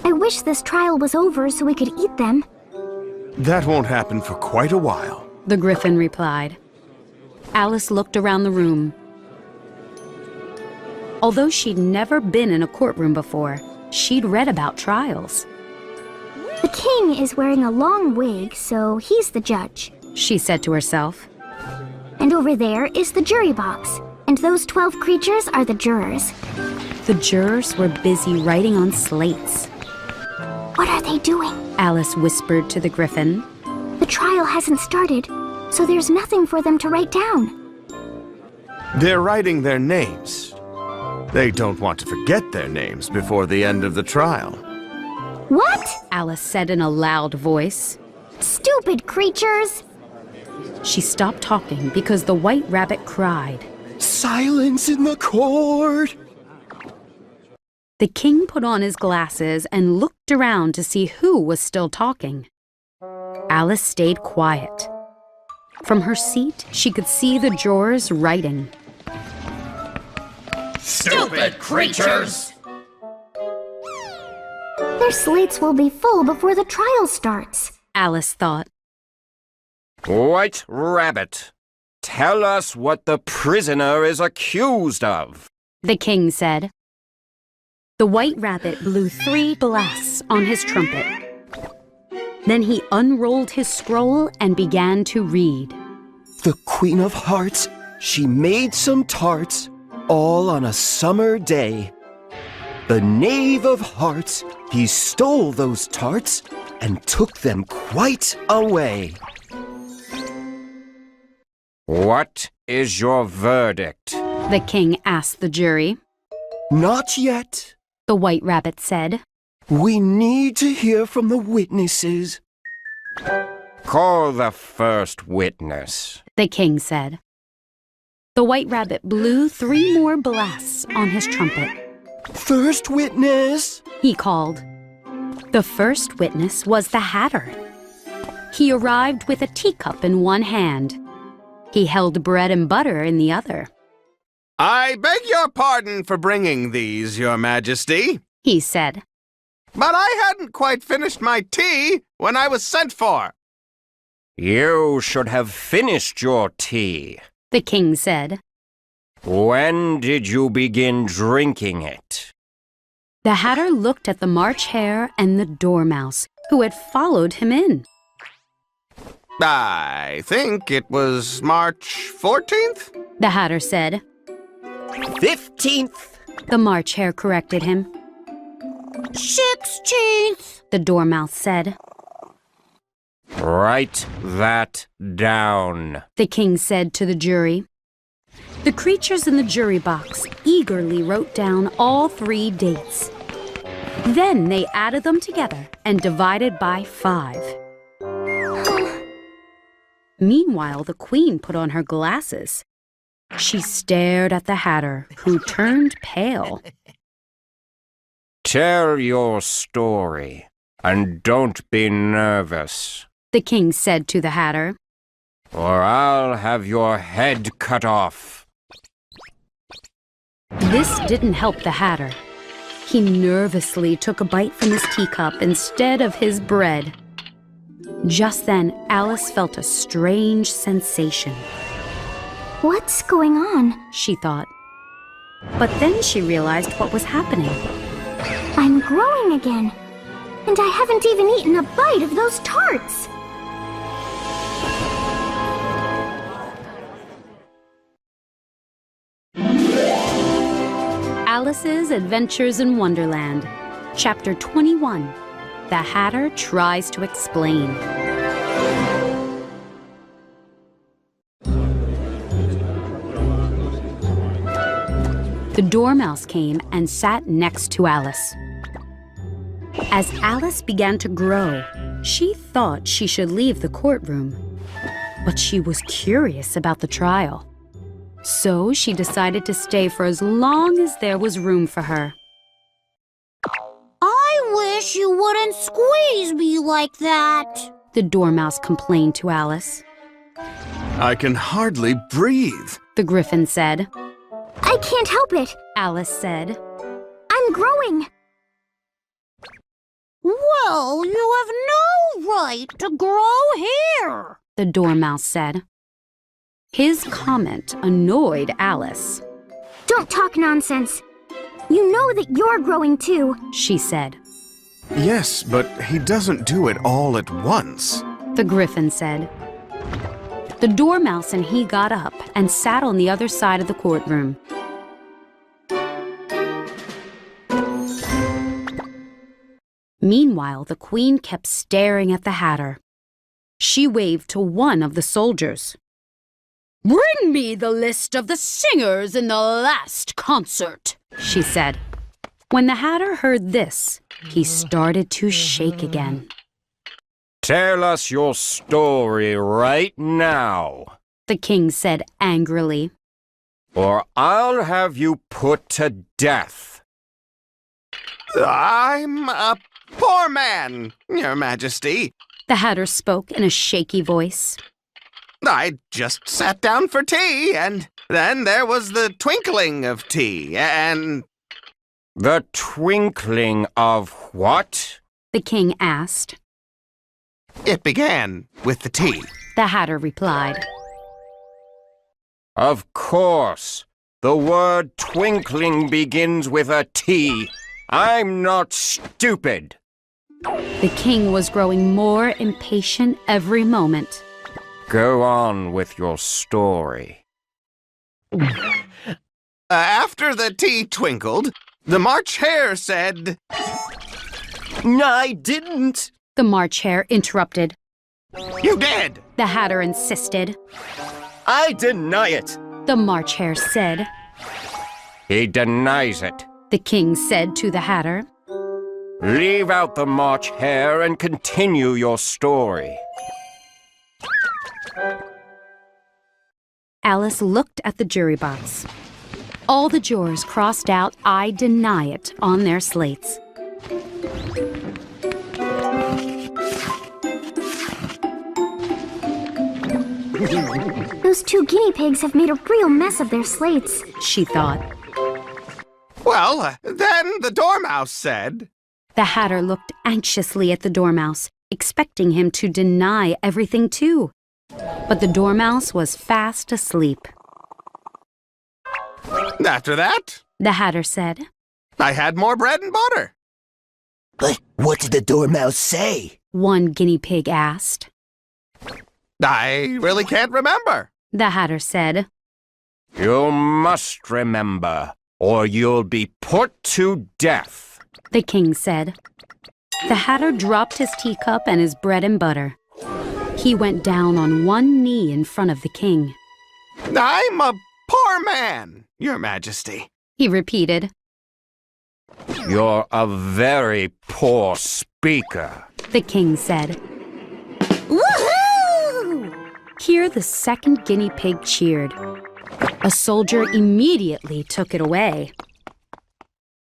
I wish this trial was over so we could eat them. That won't happen for quite a while, the Griffin replied. Alice looked around the room. Although she'd never been in a courtroom before, she'd read about trials. The king is wearing a long wig, so he's the judge, she said to herself. And over there is the jury box, and those 12 creatures are the jurors. The jurors were busy writing on slates. What are they doing? Alice whispered to the Griffin. The trial hasn't started, so there's nothing for them to write down. They're writing their names. They don't want to forget their names before the end of the trial. What? Alice said in a loud voice. Stupid creatures! She stopped talking because the White Rabbit cried. Silence in the court! The king put on his glasses and looked around to see who was still talking. Alice stayed quiet. From her seat, she could see the jurors writing. Stupid creatures! Their slates will be full before the trial starts, Alice thought. White Rabbit, tell us what the prisoner is accused of, the king said. The White Rabbit blew 3 blasts on his trumpet. Then he unrolled his scroll and began to read. The Queen of Hearts, she made some tarts, all on a summer day. The Knave of Hearts, he stole those tarts and took them quite away. What is your verdict? The king asked the jury. Not yet, the White Rabbit said. We need to hear from the witnesses. Call the first witness, the king said. The White Rabbit blew 3 more blasts on his trumpet. First witness, he called. The first witness was the Hatter. He arrived with a teacup in one hand. He held bread and butter in the other. I beg your pardon for bringing these, Your Majesty, he said. But I hadn't quite finished my tea when I was sent for. You should have finished your tea, the king said. When did you begin drinking it? The Hatter looked at the March Hare and the Dormouse, who had followed him in. I think it was March 14th? The Hatter said. 15th, the March Hare corrected him. 16th, the Dormouse said. Write that down, the king said to the jury. The creatures in the jury box eagerly wrote down all 3 dates. Then they added them together and divided by 5. Meanwhile, the queen put on her glasses. She stared at the Hatter, who turned pale. Tell your story, and don't be nervous, the king said to the Hatter, or I'll have your head cut off. This didn't help the Hatter. He nervously took a bite from his teacup instead of his bread. Just then, Alice felt a strange sensation. What's going on? She thought. But then she realized what was happening. I'm growing again. And I haven't even eaten a bite of those tarts. Alice's Adventures in Wonderland, Chapter 21. The Hatter Tries to Explain. The Dormouse came and sat next to Alice. As Alice began to grow, she thought she should leave the courtroom. But she was curious about the trial. So she decided to stay for as long as there was room for her. I wish you wouldn't squeeze me like that, The Dormouse complained to Alice. I can hardly breathe. The Griffin said. I can't help it. Alice said. I'm growing. Well, you have no right to grow here, The Dormouse said. His comment annoyed Alice. Don't talk nonsense. You know that you're growing too. She said. Yes, but he doesn't do it all at once. The Griffin said. The Dormouse and he got up and sat on the other side of the courtroom. Meanwhile, the Queen kept staring at the Hatter. She waved to one of the soldiers. "Bring me the list of the singers in the last concert," she said. When the Hatter heard this, he started to shake again. Tell us your story right now, The King said angrily. or I'll have you put to death. I'm a poor man, Your Majesty. The Hatter spoke in a shaky voice. I just sat down for tea, and then there was the twinkling of tea, and... The twinkling of what? The King asked. It began with the tea. The Hatter replied. Of course. The word twinkling begins with a T. I'm not stupid. The King was growing more impatient every moment. Go on with your story. After the tea twinkled, the March Hare said... I didn't. The March Hare interrupted. You did! The Hatter insisted. I deny it. The March Hare said. He denies it. The King said to the Hatter. Leave out the March Hare and continue your story. Alice looked at the jury box. All the jurors crossed out "I deny it" on their slates. Those two guinea pigs have made a real mess of their slates, she thought. Well, then the Dormouse said... The Hatter looked anxiously at the Dormouse, expecting him to deny everything too. But the Dormouse was fast asleep. After that, The Hatter said. I had more bread and butter. But what did the Dormouse say? One guinea pig asked. I really can't remember. The Hatter said. You must remember, or you'll be put to death. The King said. The Hatter dropped his teacup and his bread and butter. He went down on one knee in front of the King. I'm a poor man, Your Majesty. He repeated. You're a very poor speaker. The King said. Woohoo! Here the second guinea pig cheered. A soldier immediately took it away.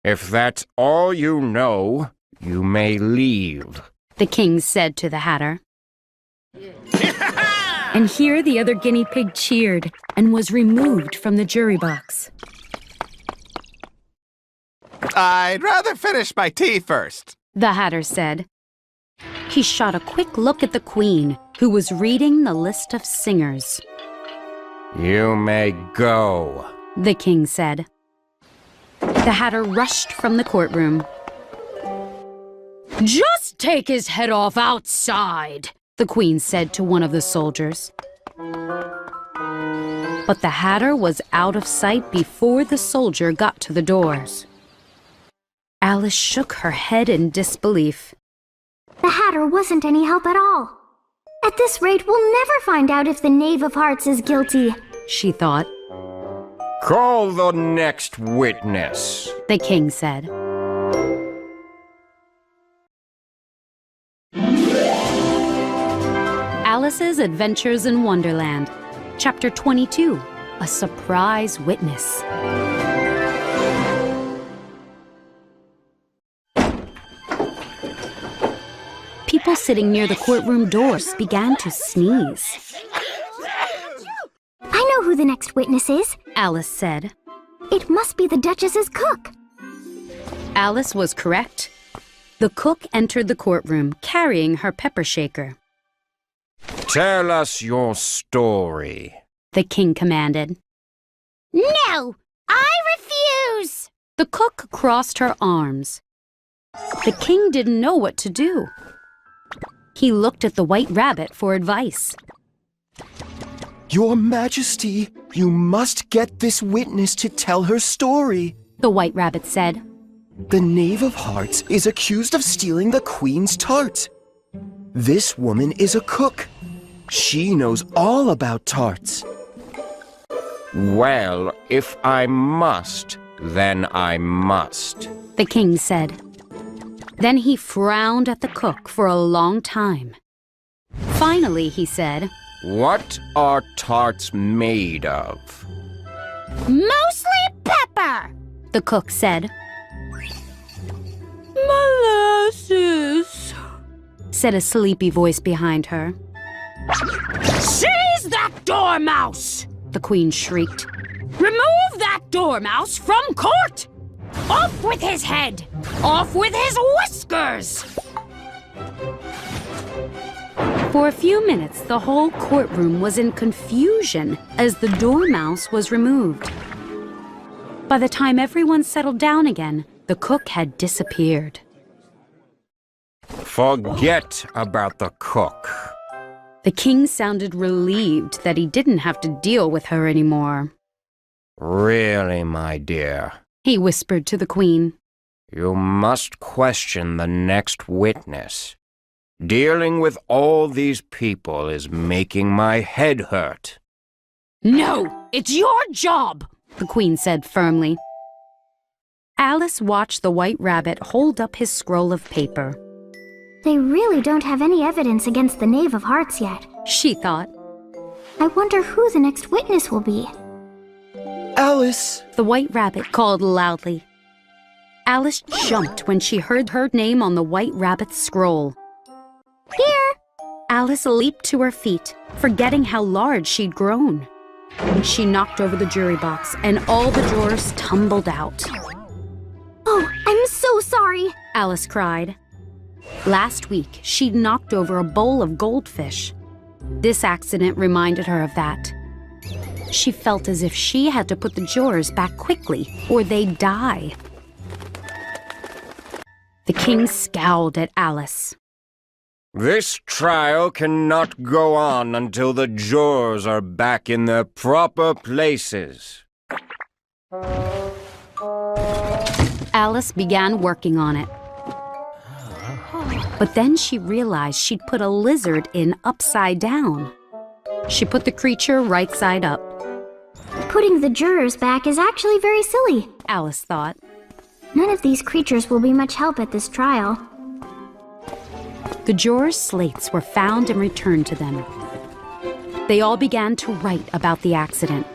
If that's all you know, you may leave. The King said to the Hatter. And here the other guinea pig cheered and was removed from the jury box. I'd rather finish my tea first. The Hatter said. He shot a quick look at the Queen, who was reading the list of singers. You may go. The King said. The Hatter rushed from the courtroom. Just take his head off outside, the Queen said to one of the soldiers. But the Hatter was out of sight before the soldier got to the doors. Alice shook her head in disbelief. The Hatter wasn't any help at all. At this rate, we'll never find out if the Knave of Hearts is guilty, she thought. Call the next witness, the king said. Alice's Adventures in Wonderland, Chapter 22, A Surprise Witness. People sitting near the courtroom doors began to sneeze. I know who the next witness is, Alice said. It must be the Duchess's cook. Alice was correct. The cook entered the courtroom carrying her pepper shaker. Tell us your story, the king commanded. No, I refuse. The cook crossed her arms. The king didn't know what to do. He looked at the White Rabbit for advice. Your Majesty, you must get this witness to tell her story, the White Rabbit said. The Knave of Hearts is accused of stealing the Queen's tart. This woman is a cook. She knows all about tarts. Well, if I must, then I must, the king said. Then he frowned at the cook for a long time. Finally, he said, What are tarts made of? Mostly pepper, the cook said. Molasses, said a sleepy voice behind her. Seize that dormouse, the queen shrieked. Remove that dormouse from court! Off with his head! Off with his whiskers! For a few minutes, the whole courtroom was in confusion as the dormouse was removed. By the time everyone settled down again, the cook had disappeared. Forget about the cook. The king sounded relieved that he didn't have to deal with her anymore. Really, my dear, he whispered to the queen. You must question the next witness. Dealing with all these people is making my head hurt. No, it's your job, the queen said firmly. Alice watched the White Rabbit hold up his scroll of paper. They really don't have any evidence against the Knave of Hearts yet, she thought. I wonder who the next witness will be. Alice, the White Rabbit called loudly. Alice jumped when she heard her name on the White Rabbit's scroll. Here! Alice leaped to her feet, forgetting how large she'd grown. She knocked over the jury box, and all the drawers tumbled out. Oh, I'm so sorry, Alice cried. Last week, she'd knocked over a bowl of goldfish. This accident reminded her of that. She felt as if she had to put the drawers back quickly, or they'd die. The king scowled at Alice. This trial cannot go on until the jurors are back in their proper places. Alice began working on it. But then she realized she'd put a lizard in upside down. She put the creature right side up. Putting the jurors back is actually very silly, Alice thought. None of these creatures will be much help at this trial. The jurors' slates were found and returned to them. They all began to write about the accident,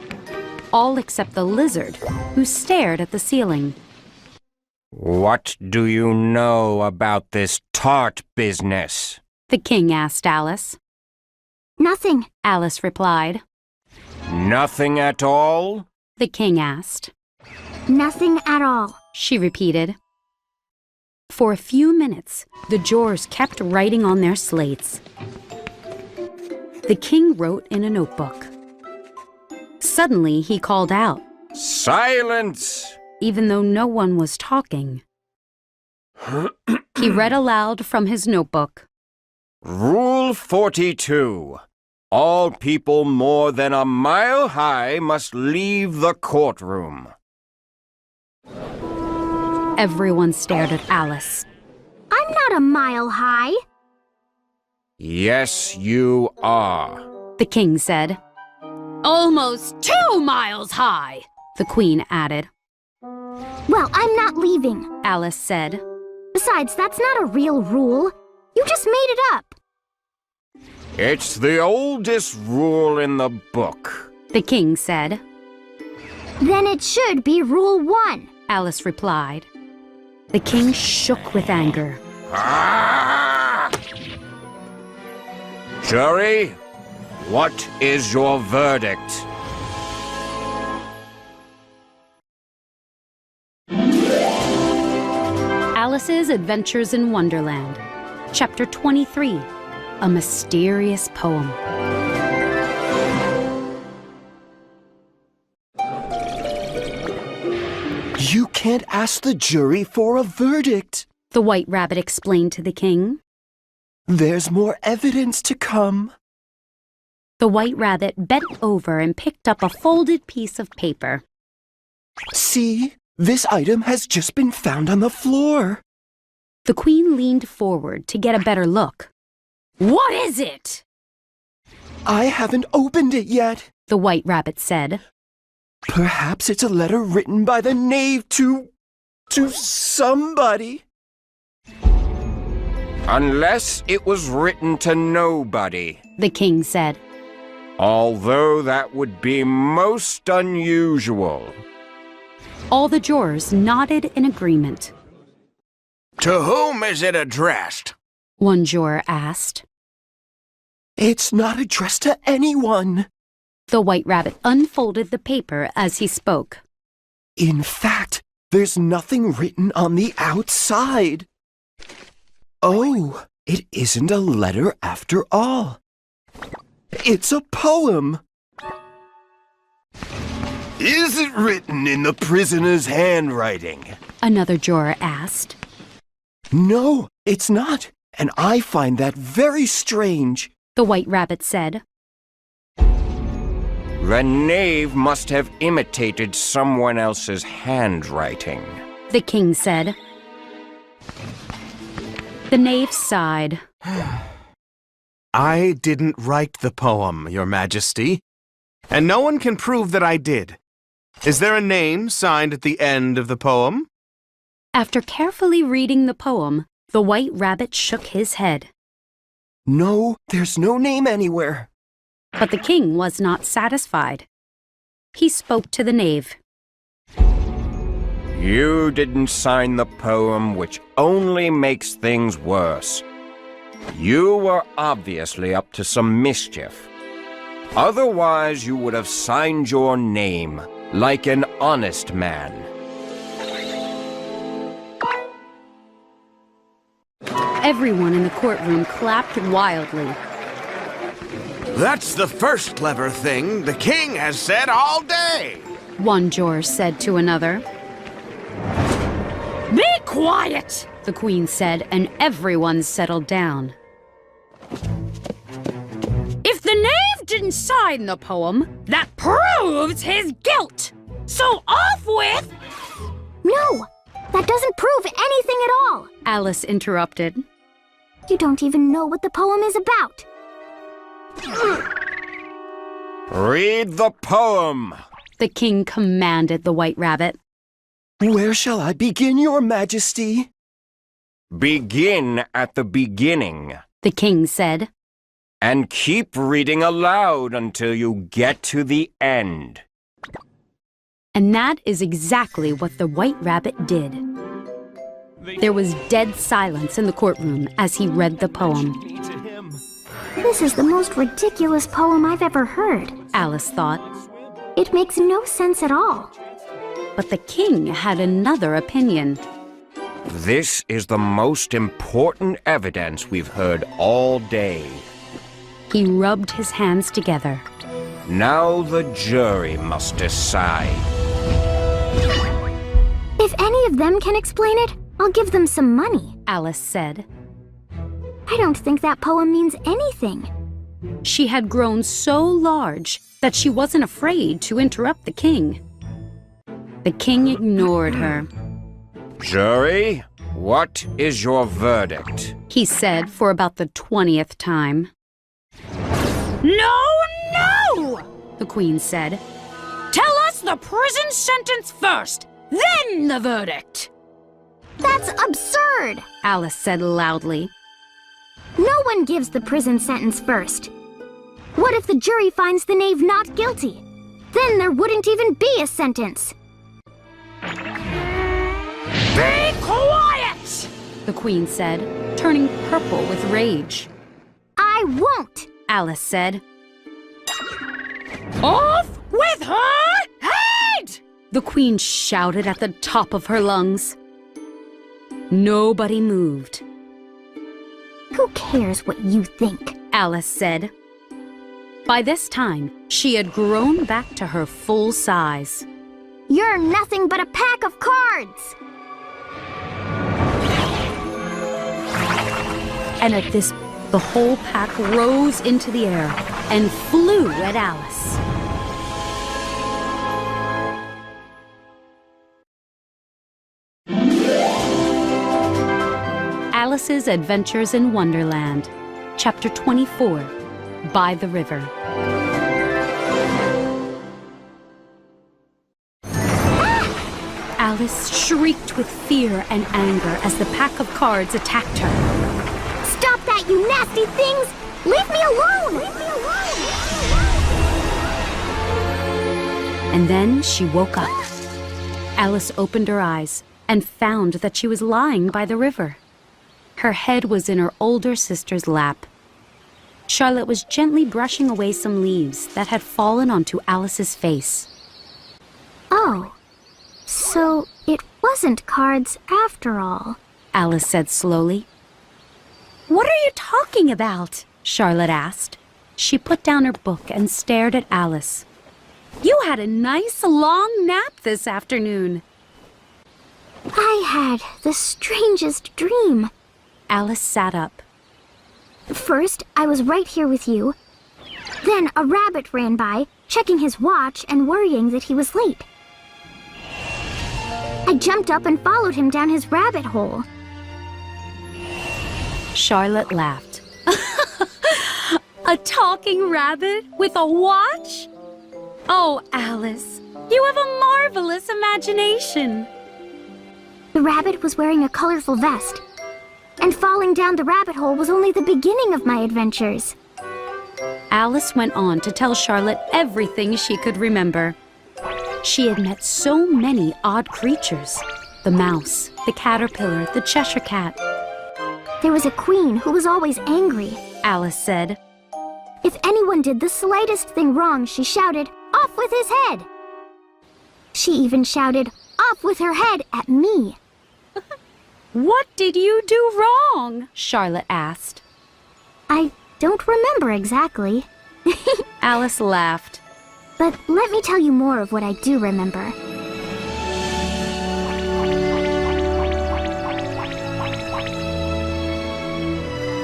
all except the lizard, who stared at the ceiling. What do you know about this tart business? The king asked Alice. Nothing, Alice replied. Nothing at all? The king asked. Nothing at all, she repeated. For a few minutes, the jurors kept writing on their slates. The king wrote in a notebook. Suddenly, he called out, Silence! Even though no one was talking. He read aloud from his notebook. Rule 42. All people more than a mile high must leave the courtroom. Everyone stared at Alice. I'm not a mile high. Yes, you are. The king said. Almost 2 miles high, The queen added. Well, I'm not leaving. Alice said. Besides, that's not a real rule. You just made it up. It's the oldest rule in the book. The king said. Then it should be Rule 1. Alice replied. The king shook with anger. Ah! Jury, what is your verdict? Alice's Adventures in Wonderland, Chapter 23, A Mysterious Poem. You can't ask the jury for a verdict. The White Rabbit explained to the king. There's more evidence to come. The White Rabbit bent over and picked up a folded piece of paper. See, this item has just been found on the floor. The queen leaned forward to get a better look. What is it? I haven't opened it yet. The White Rabbit said. Perhaps it's a letter written by the knave to somebody. Unless it was written to nobody. The king said. Although that would be most unusual. All the jurors nodded in agreement. To whom is it addressed? One juror asked. It's not addressed to anyone. The White Rabbit unfolded the paper as he spoke. In fact, there's nothing written on the outside. Oh, it isn't a letter after all. It's a poem. Is it written in the prisoner's handwriting? Another juror asked. No, it's not, and I find that very strange. The White Rabbit said. The knave must have imitated someone else's handwriting. The king said. The knave sighed. I didn't write the poem, Your Majesty, and no one can prove that I did. Is there a name signed at the end of the poem? After carefully reading the poem, the White Rabbit shook his head. No, there's no name anywhere. But the king was not satisfied. He spoke to the knave. You didn't sign the poem, which only makes things worse. You were obviously up to some mischief. Otherwise, you would have signed your name like an honest man. Everyone in the courtroom clapped wildly. That's the first clever thing the king has said all day. One juror said to another. Be quiet, The queen said, and everyone settled down. If the knave didn't sign the poem, that proves his guilt. So off with... No, that doesn't prove anything at all. Alice interrupted. You don't even know what the poem is about. Read the poem. The king commanded the White Rabbit. Where shall I begin, Your Majesty? Begin at the beginning. The king said. And keep reading aloud until you get to the end. And that is exactly what the White Rabbit did. There was dead silence in the courtroom as he read the poem. This is the most ridiculous poem I've ever heard. Alice thought. It makes no sense at all. But the king had another opinion. This is the most important evidence we've heard all day. He rubbed his hands together. Now the jury must decide. If any of them can explain it, I'll give them some money. Alice said. I don't think that poem means anything. She had grown so large that she wasn't afraid to interrupt the king. The king ignored her. Jury, what is your verdict? He said for about the 20th time. No, no! The queen said. Tell us the prison sentence first, then the verdict. That's absurd! Alice said loudly. No one gives the prison sentence first. What if the jury finds the knave not guilty? Then there wouldn't even be a sentence. Be quiet! The queen said, turning purple with rage. I won't! Alice said. Off with her head! The queen shouted at the top of her lungs. Nobody moved. Who cares what you think? Alice said. By this time, she had grown back to her full size. You're nothing but a pack of cards! And at this, the whole pack rose into the air and flew at Alice. Alice's Adventures in Wonderland, Chapter 24, By the River. Alice shrieked with fear and anger as the pack of cards attacked her. Stop that, you nasty things! Leave me alone! Leave me alone! And then she woke up. Alice opened her eyes and found that she was lying by the river. Her head was in her older sister's lap. Charlotte was gently brushing away some leaves that had fallen onto Alice's face. Oh, so it wasn't cards after all. Alice said slowly. What are you talking about? Charlotte asked. She put down her book and stared at Alice. You had a nice long nap this afternoon. I had the strangest dream. Alice sat up. First, I was right here with you. Then a rabbit ran by, checking his watch and worrying that he was late. I jumped up and followed him down his rabbit hole. Charlotte laughed. A talking rabbit with a watch? Oh, Alice, you have a marvelous imagination. The rabbit was wearing a colorful vest. And falling down the rabbit hole was only the beginning of my adventures. Alice went on to tell Charlotte everything she could remember. She had met so many odd creatures. The mouse, the caterpillar, the Cheshire cat. There was a queen who was always angry. Alice said. If anyone did the slightest thing wrong, she shouted, "Off with his head!" She even shouted, "Off with her head!" at me. What did you do wrong? Charlotte asked. I don't remember exactly. Alice laughed. But let me tell you more of what I do remember.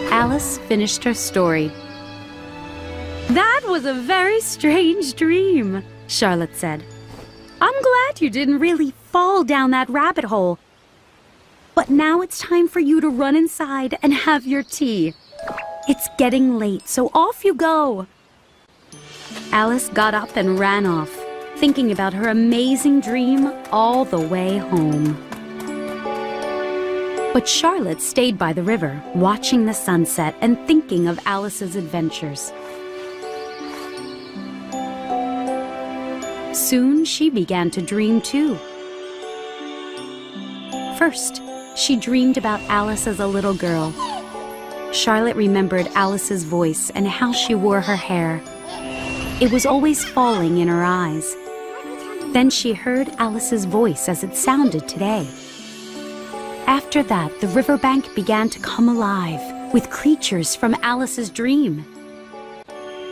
Alice finished her story. That was a very strange dream, Charlotte said. I'm glad you didn't really fall down that rabbit hole. But now it's time for you to run inside and have your tea. It's getting late, so off you go. Alice got up and ran off, thinking about her amazing dream all the way home. But Charlotte stayed by the river, watching the sunset and thinking of Alice's adventures. Soon she began to dream too. First, she dreamed about Alice as a little girl. Charlotte remembered Alice's voice and how she wore her hair. It was always falling in her eyes. Then she heard Alice's voice as it sounded today. After that, the riverbank began to come alive with creatures from Alice's dream.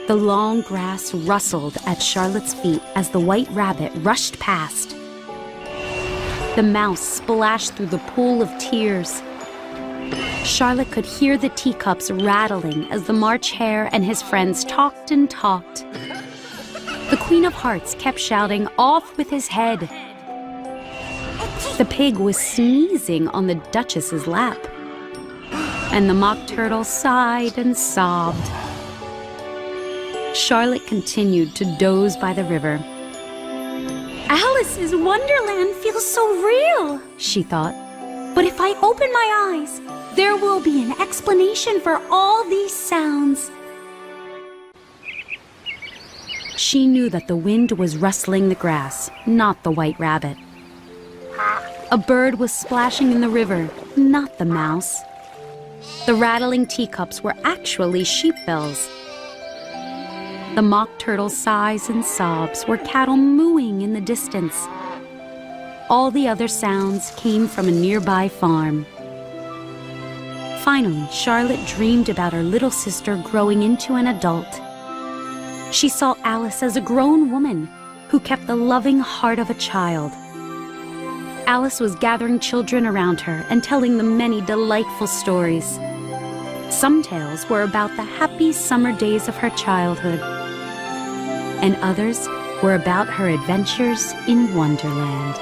The long grass rustled at Charlotte's feet as the white rabbit rushed past. The mouse splashed through the pool of tears. Charlotte could hear the teacups rattling as the March Hare and his friends talked and talked. The Queen of Hearts kept shouting, "Off with his head!" The pig was sneezing on the Duchess's lap, and the Mock Turtle sighed and sobbed. Charlotte continued to doze by the river. "Alice's Wonderland feels so real," she thought. "But if I open my eyes, there will be an explanation for all these sounds." She knew that the wind was rustling the grass, not the White Rabbit. A bird was splashing in the river, not the mouse. The rattling teacups were actually sheep bells. The Mock Turtle's sighs and sobs were cattle mooing in the distance. All the other sounds came from a nearby farm. Finally, Charlotte dreamed about her little sister growing into an adult. She saw Alice as a grown woman who kept the loving heart of a child. Alice was gathering children around her and telling them many delightful stories. Some tales were about the happy summer days of her childhood, and others were about her adventures in Wonderland.